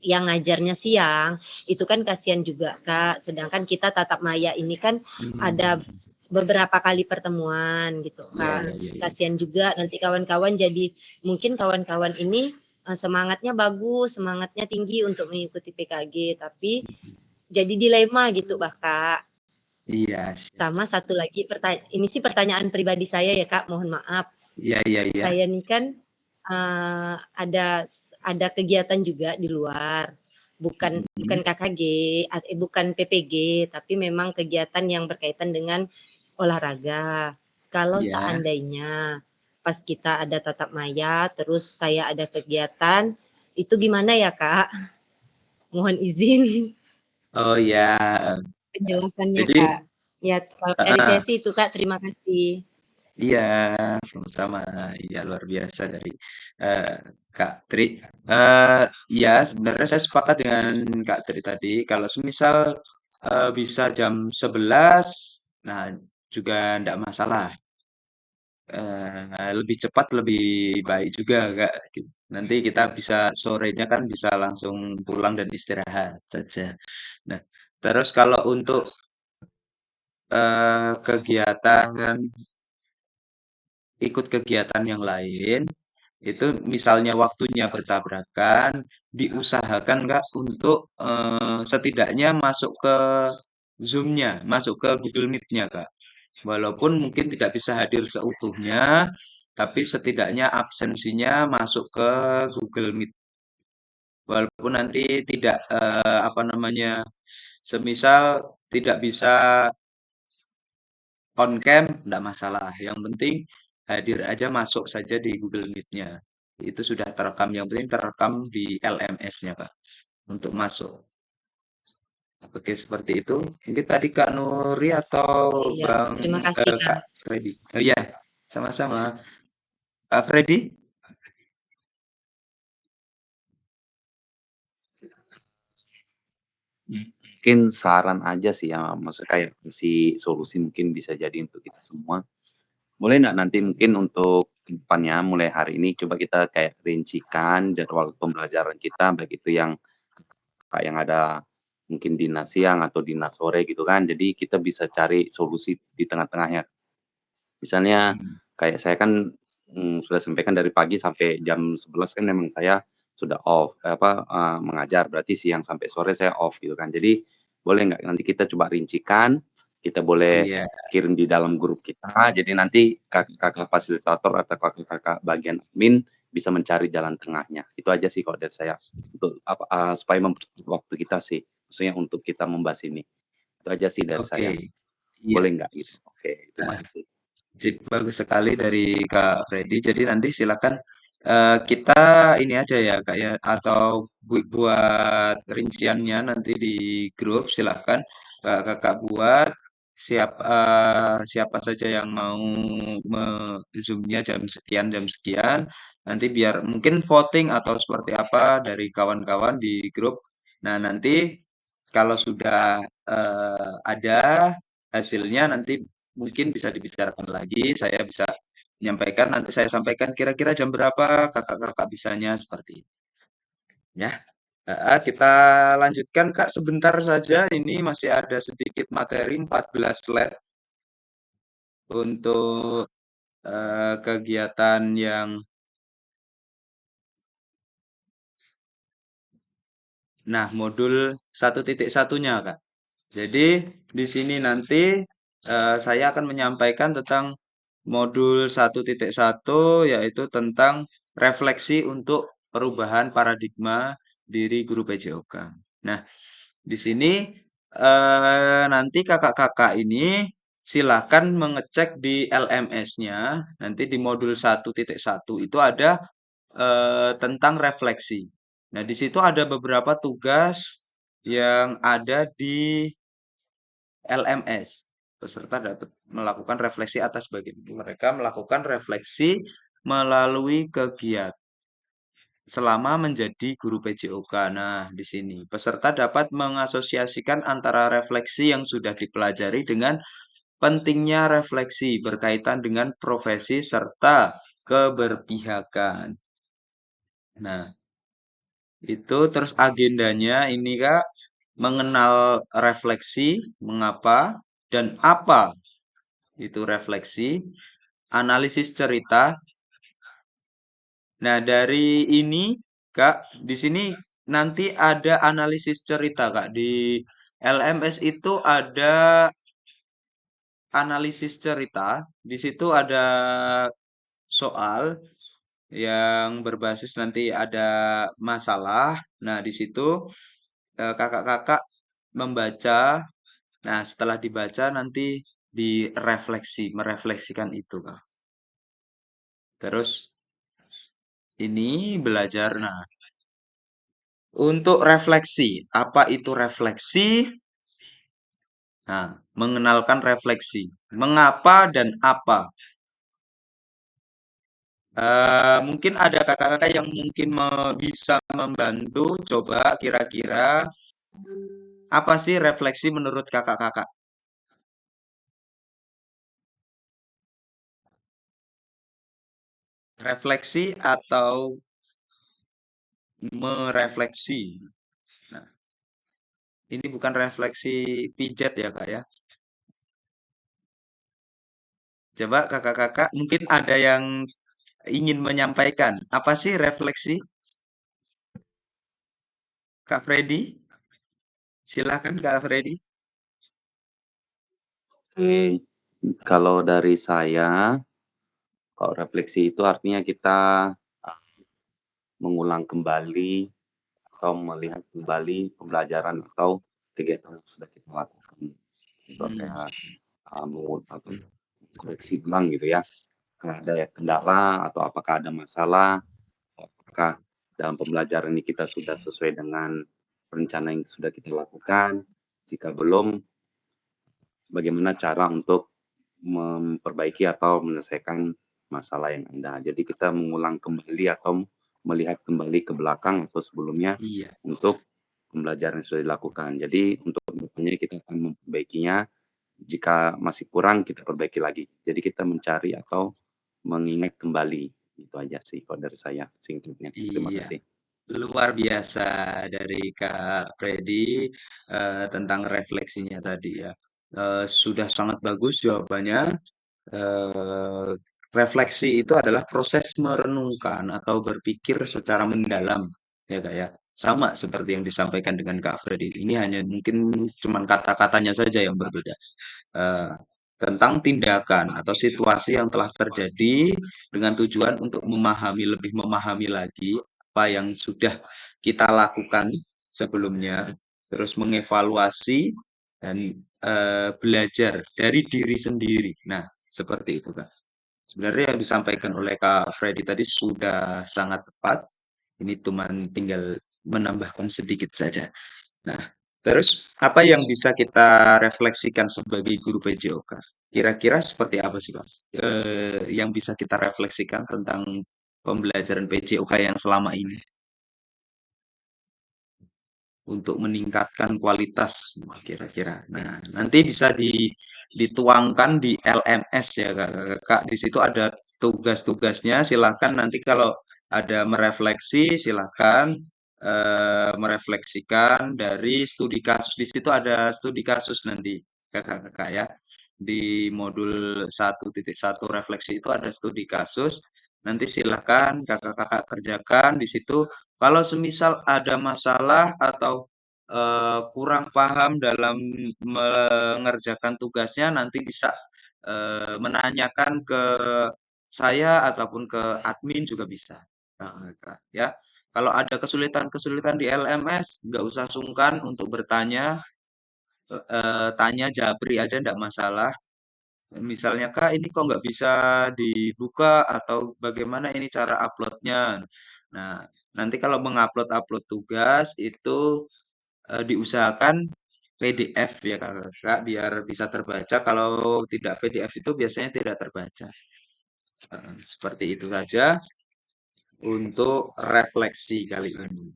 yang ngajarnya siang, itu kan kasihan juga, Kak. Sedangkan kita tatap maya ini kan ada Hmm. beberapa kali pertemuan gitu Iya, kan. iya, iya, iya. Kasihan juga nanti kawan-kawan jadi mungkin kawan-kawan ini semangatnya bagus, semangatnya tinggi untuk mengikuti PKG, tapi jadi dilema gitu Kak. Iya, siap. Sama satu lagi ini sih pertanyaan pribadi saya ya Kak, mohon maaf. Iya, iya, iya. Saya nih kan ada kegiatan juga di luar, bukan KKG, bukan PPG, tapi memang kegiatan yang berkaitan dengan olahraga. Kalau Iya. seandainya pas kita ada tatap maya, terus saya ada kegiatan, itu gimana ya Kak? Mohon izin Oh ya, penjelasannya jadi Kak. Ya kalau dari heeh, saya sih itu Kak, terima kasih. iya, sama-sama. Iya, luar biasa dari eh, Kak Tri. Eh, ya, sebenarnya saya sepakat dengan Kak Tri tadi. Kalau semisal bisa jam 11, nah juga enggak masalah. Lebih cepat lebih baik juga Kak. Nanti kita bisa sorenya kan bisa langsung pulang dan istirahat saja. Nah, terus kalau untuk kegiatan ikut kegiatan yang lain, itu misalnya waktunya bertabrakan, diusahakan Kak untuk setidaknya masuk ke Zoom-nya, masuk ke Google Meet-nya Kak. Walaupun mungkin tidak bisa hadir seutuhnya, tapi setidaknya absensinya masuk ke Google Meet. Walaupun nanti tidak apa namanya, semisal tidak bisa on cam, tidak masalah. Yang penting hadir aja masuk saja di Google Meet-nya. Itu sudah terekam. Yang penting terekam di LMS-nya, Kak, untuk masuk. Oke, seperti itu. Mungkin tadi Kak Nuri atau Iya, terima kasih Kak. Kak Freddy. Oh iya, sama-sama. Kak Freddy? Mungkin saran aja sih ya, maksudnya kayak si solusi mungkin bisa jadi untuk kita semua. Boleh nggak nanti mungkin untuk depannya mulai hari ini coba kita kayak rincikan jadwal pembelajaran kita, baik itu yang kayak yang ada mungkin dinas siang atau dinas sore gitu kan. Jadi kita bisa cari solusi di tengah-tengahnya. Misalnya kayak saya kan sudah sampaikan dari pagi sampai jam 11 kan memang saya sudah off, mengajar, berarti siang sampai sore saya off gitu kan. Jadi boleh nggak nanti kita coba rincikan, kita boleh Iya, kirim di dalam grup kita, jadi nanti kakak fasilitator atau kakak-kakak bagian admin bisa mencari jalan tengahnya. Itu aja sih kalau dari saya, untuk supaya mempercepat waktu kita sih, maksudnya untuk kita membahas ini. Itu aja sih dari oke. saya. Iya. Boleh nggak gitu? Oke, terima Nah, kasih. sip, bagus sekali dari Kak Freddy. Jadi nanti silakan kita ini aja ya Kak ya, atau buat rinciannya nanti di grup silakan Kakak buat siapa saja yang mau zoom-nya jam sekian, nanti biar mungkin voting atau seperti apa dari kawan-kawan di grup. Nah, nanti kalau sudah ada hasilnya nanti mungkin bisa dibicarakan lagi, saya bisa menyampaikan, nanti saya sampaikan kira-kira jam berapa kakak-kakak bisanya seperti itu. Ya, kita lanjutkan Kak sebentar saja. Ini masih ada sedikit materi 14 slide untuk kegiatan yang modul 1.1-nya Kak. Jadi di sini nanti saya akan menyampaikan tentang modul 1.1 yaitu tentang refleksi untuk perubahan paradigma diri guru PJOK. Nah, di sini nanti kakak-kakak ini silakan mengecek di LMS-nya. Nanti di modul 1.1 itu ada tentang refleksi. Nah, di situ ada beberapa tugas yang ada di LMS. Peserta dapat melakukan refleksi atas bagaimana mereka melakukan refleksi melalui kegiatan selama menjadi guru PJOK. Nah, di sini peserta dapat mengasosiasikan antara refleksi yang sudah dipelajari dengan pentingnya refleksi berkaitan dengan profesi serta keberpihakan. Nah, itu terus agendanya ini Kak, mengenal refleksi, mengapa dan apa itu refleksi, analisis cerita. Nah, dari ini, Kak, di sini nanti ada analisis cerita, Kak. Di LMS itu ada analisis cerita. Di situ ada soal yang berbasis nanti ada masalah. Nah, di situ kakak-kakak membaca. Nah, setelah dibaca nanti direfleksi, merefleksikan itu, Kak. Terus ini belajar. Nah, untuk refleksi, apa itu refleksi? Nah, mengenalkan refleksi. Mengapa dan apa? Mungkin ada kakak-kakak yang mungkin bisa membantu. Coba kira-kira apa sih refleksi menurut kakak-kakak? Refleksi atau merefleksi? Nah, ini bukan refleksi pijat ya, Kak ya. Coba kakak-kakak mungkin ada yang ingin menyampaikan. Apa sih refleksi? Kak Freddy? Silakan Kak Freddy. Oke, kalau dari saya, kalau refleksi itu artinya kita mengulang kembali atau melihat kembali pembelajaran atau kegiatan yang sudah kita lakukan. Itu kayak koreksi ulang gitu ya. Kalau ada kendala atau apakah ada masalah, apakah dalam pembelajaran ini kita sudah sesuai dengan rencana yang sudah kita lakukan. Jika belum, bagaimana cara untuk memperbaiki atau menyelesaikan masalah yang ada. Jadi kita mengulang kembali atau melihat kembali ke belakang atau sebelumnya Iya. untuk pembelajaran yang sudah dilakukan. Jadi untuk depannya kita akan memperbaikinya. Jika masih kurang kita perbaiki lagi. Jadi kita mencari atau mengingat kembali. Itu aja sih kalau dari saya singkatnya. Terima Iya. kasih. Luar biasa dari Kak Freddy tentang refleksinya tadi ya. Sudah sangat bagus jawabannya. Eh, Refleksi itu adalah proses merenungkan atau berpikir secara mendalam, ya Kak ya. Sama seperti yang disampaikan dengan Kak Freddy. Ini hanya mungkin cuman kata-katanya saja yang berbeda. eh, Tentang tindakan atau situasi yang telah terjadi dengan tujuan untuk lebih memahami lagi apa yang sudah kita lakukan sebelumnya, terus mengevaluasi dan belajar dari diri sendiri. Nah, seperti itu, Kak. Sebenarnya yang disampaikan oleh Kak Freddy tadi sudah sangat tepat. Ini cuma tinggal menambahkan sedikit saja. Nah, terus apa yang bisa kita refleksikan sebagai guru PJOK? Kira-kira seperti apa sih, Pak? Yang bisa kita refleksikan tentang pembelajaran PJOK yang selama ini untuk meningkatkan kualitas kira-kira. Nah, nanti bisa dituangkan di LMS ya, Kak. Kak. Di situ ada tugas-tugasnya. Silakan nanti kalau ada merefleksi, silakan merefleksikan dari studi kasus. Di situ ada studi kasus nanti, Kakak-kakak ya. Di modul 1.1 refleksi itu ada studi kasus. Nanti silakan kakak-kakak kerjakan di situ. Kalau semisal ada masalah atau kurang paham dalam mengerjakan tugasnya, nanti bisa menanyakan ke saya ataupun ke admin juga bisa. Nah, Kak, ya. Kalau ada kesulitan-kesulitan di LMS, nggak usah sungkan untuk bertanya, tanya japri aja nggak masalah. Misalnya, Kak, ini kok nggak bisa dibuka atau bagaimana ini cara uploadnya. Nah, nanti kalau mengupload-upload tugas itu diusahakan PDF ya Kak, biar bisa terbaca. Kalau tidak PDF itu biasanya tidak terbaca. Seperti itu saja untuk refleksi kali ini.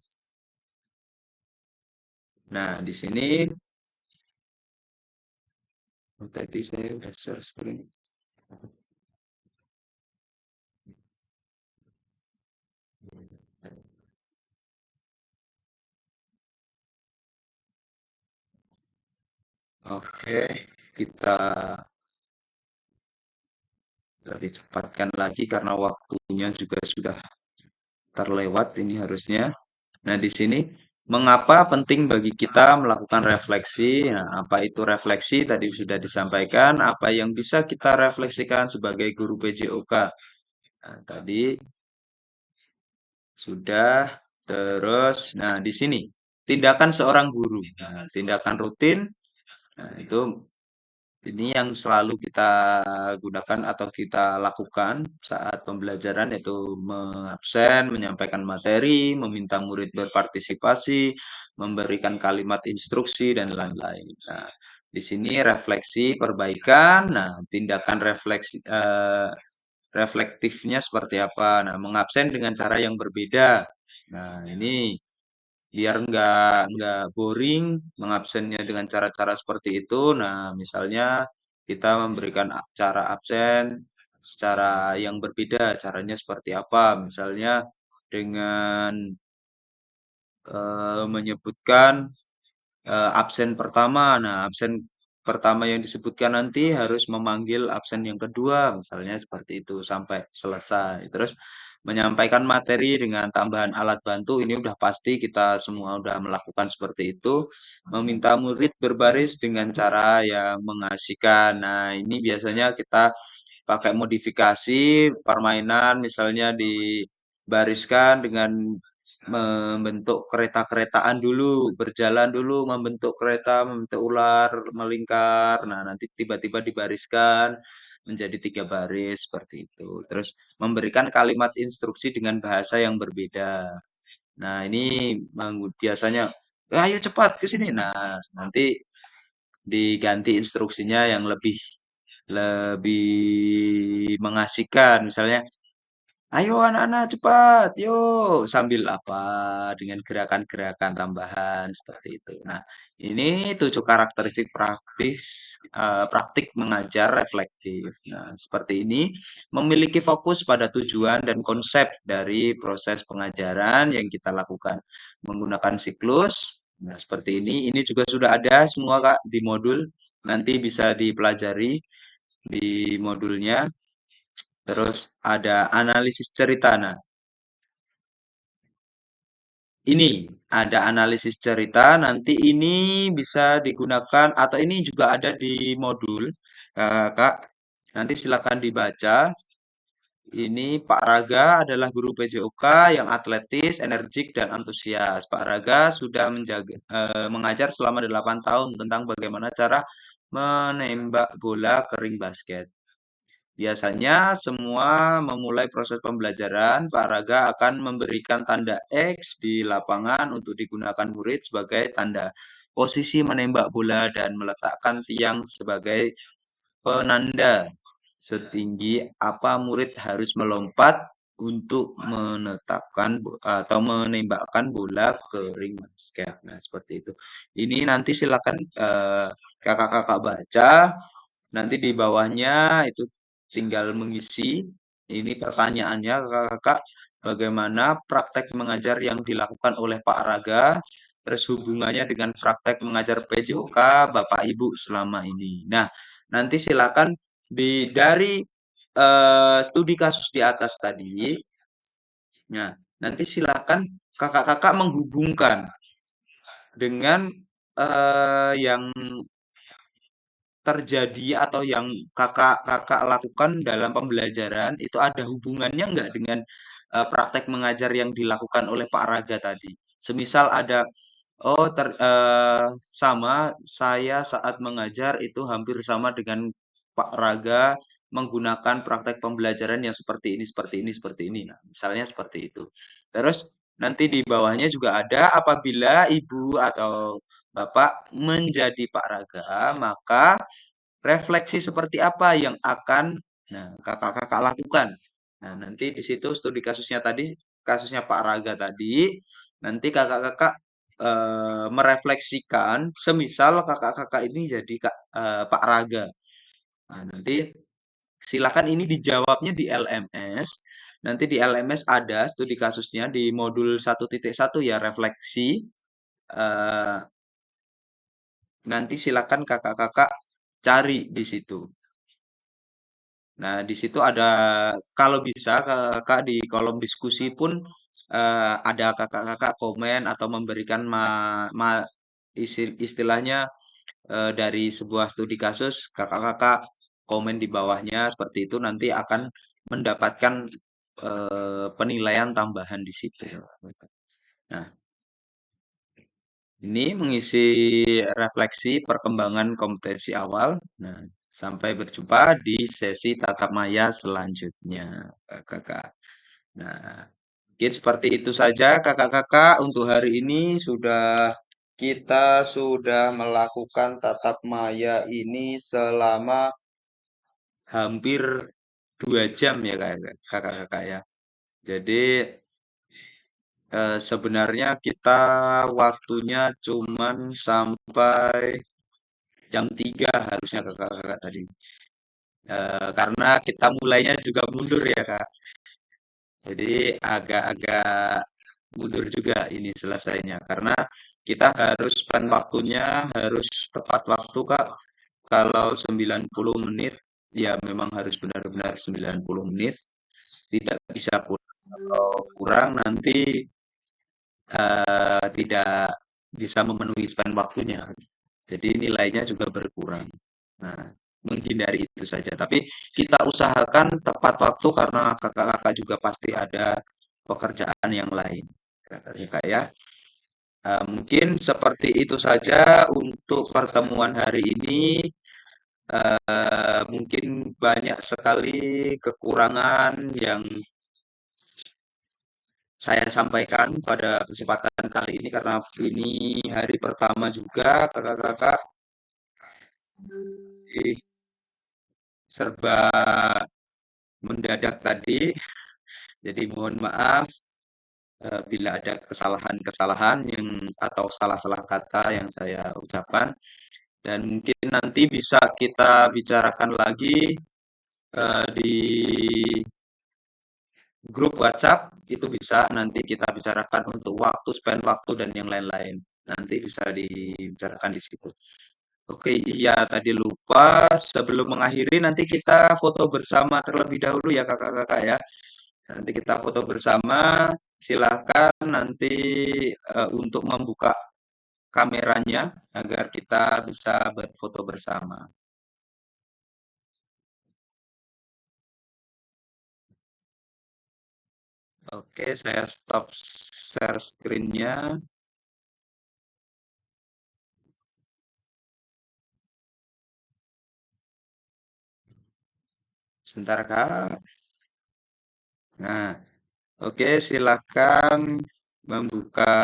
Nah, di sini tadi saya sudah share screen. Oke, kita Lebih cepatkan lagi karena waktunya juga sudah terlewat ini harusnya. Nah, di sini mengapa penting bagi kita melakukan refleksi? Nah, apa itu refleksi? Tadi sudah disampaikan, apa yang bisa kita refleksikan sebagai guru PJOK. Nah, tadi sudah. Terus, nah di sini tindakan seorang guru. Nah, tindakan rutin, nah itu ini yang selalu kita gunakan atau kita lakukan saat pembelajaran, yaitu mengabsen, menyampaikan materi, meminta murid berpartisipasi, memberikan kalimat instruksi, dan lain-lain. Nah, di sini refleksi perbaikan. Nah, tindakan reflektifnya seperti apa? Nah, mengabsen dengan cara yang berbeda. Nah, ini biar nggak boring mengabsennya dengan cara-cara seperti itu. Nah, misalnya kita memberikan cara absen secara yang berbeda, caranya seperti apa? Misalnya dengan menyebutkan absen pertama. Nah, absen pertama yang disebutkan nanti harus memanggil absen yang kedua, misalnya seperti itu sampai selesai. Terus menyampaikan materi dengan tambahan alat bantu, ini udah pasti kita semua udah melakukan seperti itu. Meminta murid berbaris dengan cara yang mengasihkan. Nah, ini biasanya kita pakai modifikasi permainan, misalnya dibariskan dengan membentuk kereta-keretaan dulu, berjalan dulu, membentuk kereta, membentuk ular, melingkar. Nah, nanti tiba-tiba dibariskan menjadi 3 baris seperti itu. Terus memberikan kalimat instruksi dengan bahasa yang berbeda. Nah, ini biasanya, ayo cepat ke sini. Nah, nanti diganti instruksinya yang lebih lebih mengasihkan. Misalnya, ayo anak-anak cepat, yuk sambil apa dengan gerakan-gerakan tambahan seperti itu. Nah, ini 7 karakteristik praktik mengajar reflektif. Nah, seperti ini memiliki fokus pada tujuan dan konsep dari proses pengajaran yang kita lakukan menggunakan siklus. Nah, seperti ini juga sudah ada semua Kak di modul. Nanti bisa dipelajari di modulnya. Terus ada analisis cerita. Nah, ini ada analisis cerita. Nanti ini bisa digunakan atau ini juga ada di modul, Kak. Nanti silakan dibaca. Ini Pak Raga adalah guru PJOK yang atletis, energik, dan antusias. Pak Raga sudah mengajar selama 8 tahun tentang bagaimana cara menembak bola ke ring basket. Biasanya semua memulai proses pembelajaran, Pak Raga akan memberikan tanda X di lapangan untuk digunakan murid sebagai tanda posisi menembak bola dan meletakkan tiang sebagai penanda setinggi apa murid harus melompat untuk menetapkan atau menembakkan bola ke ring basket. Nah, seperti itu. Ini nanti silakan kakak-kakak baca. Nanti di bawahnya itu tinggal mengisi ini pertanyaannya kakak-kakak, bagaimana praktek mengajar yang dilakukan oleh Pak Raga, terus hubungannya dengan praktek mengajar PJOK Bapak Ibu selama ini. Nah, nanti silakan dari studi kasus di atas tadi. Nah, nanti silakan kakak-kakak menghubungkan dengan yang terjadi atau yang kakak-kakak lakukan dalam pembelajaran itu ada hubungannya nggak dengan praktek mengajar yang dilakukan oleh Pak Raga tadi? Semisal ada, oh sama saya saat mengajar itu hampir sama dengan Pak Raga menggunakan praktek pembelajaran yang seperti ini, seperti ini, seperti ini. Nah, misalnya seperti itu. Terus nanti di bawahnya juga ada apabila Ibu atau Bapak menjadi Pak Raga, maka refleksi seperti apa yang akan kakak-kakak lakukan. Nah, nanti di situ studi kasusnya tadi, kasusnya Pak Raga tadi, nanti kakak-kakak merefleksikan semisal kakak-kakak ini jadi Pak Raga. Nah, nanti silakan ini dijawabnya di LMS. Nanti di LMS ada studi kasusnya di modul 1.1 ya, refleksi. Eh, Nanti silakan kakak-kakak cari di situ. Nah, di situ ada kalau bisa Kakak di kolom diskusi pun ada kakak-kakak komen atau memberikan istilahnya dari sebuah studi kasus, kakak-kakak komen di bawahnya seperti itu nanti akan mendapatkan penilaian tambahan di situ. Nah, ini mengisi refleksi perkembangan kompetensi awal. Nah, sampai berjumpa di sesi tatap maya selanjutnya, kakak. Nah, mungkin seperti itu saja kakak-kakak untuk hari ini kita sudah melakukan tatap maya ini selama hampir 2 jam ya kakak-kakak ya. Jadi sebenarnya kita waktunya cuman sampai jam 3 harusnya kakak-kakak tadi. Karena kita mulainya juga mundur ya kak. Jadi agak-agak mundur juga ini selesainya. Karena kita harus spend waktunya harus tepat waktu kak. Kalau 90 menit ya memang harus benar-benar 90 menit. Tidak bisa kurang. Kalau kurang nanti tidak bisa memenuhi spend waktunya. Jadi nilainya juga berkurang. Nah, menghindari itu saja. Tapi kita usahakan tepat waktu karena kakak-kakak juga pasti ada pekerjaan yang lain. Kakak ya. Mungkin seperti itu saja untuk pertemuan hari ini. Mungkin banyak sekali kekurangan yang saya sampaikan pada kesempatan kali ini karena ini hari pertama juga kakak-kakak serba mendadak tadi. Jadi mohon maaf bila ada kesalahan-kesalahan yang atau salah-salah kata yang saya ucapkan dan mungkin nanti bisa kita bicarakan lagi di grup WhatsApp itu bisa nanti kita bicarakan untuk waktu spend waktu dan yang lain-lain. Nanti bisa dibicarakan di situ. Oke, iya tadi lupa sebelum mengakhiri nanti kita foto bersama terlebih dahulu ya kakak-kakak ya. Nanti kita foto bersama. Silahkan nanti untuk membuka kameranya agar kita bisa berfoto bersama. Oke, saya stop share screen-nya. Sebentar, Kak. Nah, oke, silakan membuka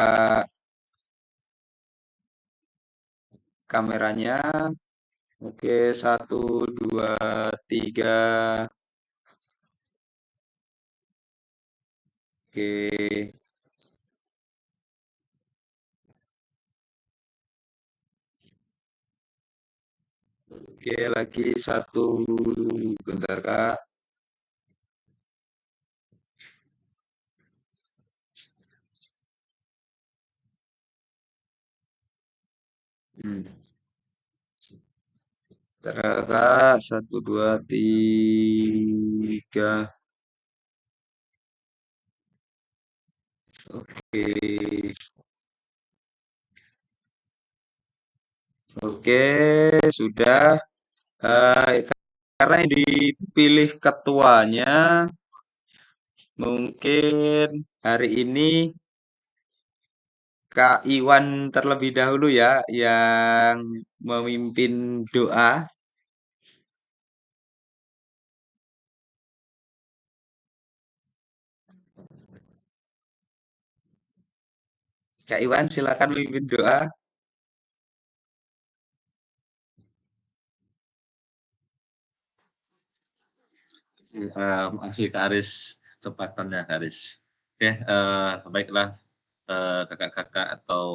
kameranya. Oke, 1, 2, 3. Oke. Oke, lagi 1. Bentar, Kak. Bentar, Kak. 1, 2, 3. Oke. Oke, sudah. Karena yang dipilih ketuanya, mungkin hari ini Kak Iwan terlebih dahulu ya, yang memimpin doa. Kak Iwan, silakan memimpin doa. Makasih Kak Aris, kesempatannya Kak Aris. Oke, baiklah kakak-kakak atau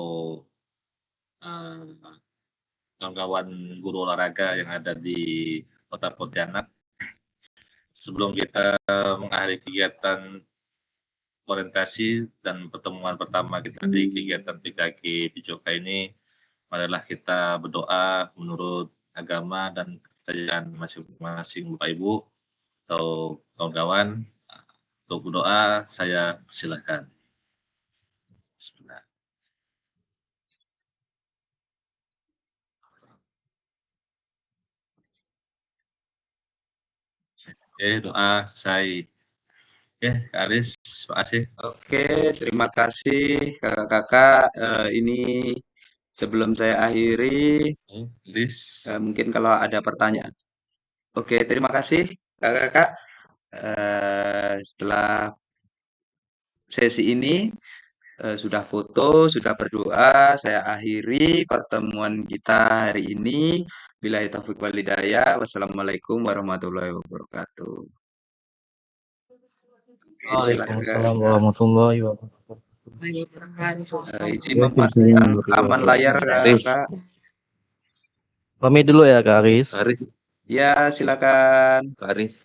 kawan-kawan guru olahraga yang ada di Kota Pontianak. Sebelum kita mengakhiri kegiatan orientasi dan pertemuan pertama kita di kegiatan PKG Pijoka ini, marilah kita berdoa menurut agama dan kepercayaan masing-masing Bapak Ibu. atau kawan-kawan untuk berdoa, saya silakan. Bismillah. Oke, doa saya. Oke, Kak Aris, terima kasih. Oke, terima kasih kakak-kakak. Ini sebelum saya akhiri, Aris. mungkin kalau ada pertanyaan. Oke, terima kasih kakak-kakak. Setelah sesi ini sudah foto, sudah berdoa, saya akhiri pertemuan kita hari ini. Billahi taufiq wal hidayah. Wassalamualaikum warahmatullahi wabarakatuh. Oke, silakan Waalaikumsalam kakak. warahmatullahi wabarakatuh. Izin memasukkan rekaman layar kakak. Pamit dulu ya Kak Aris. Kak Aris, Ya, silakan. Kak Aris.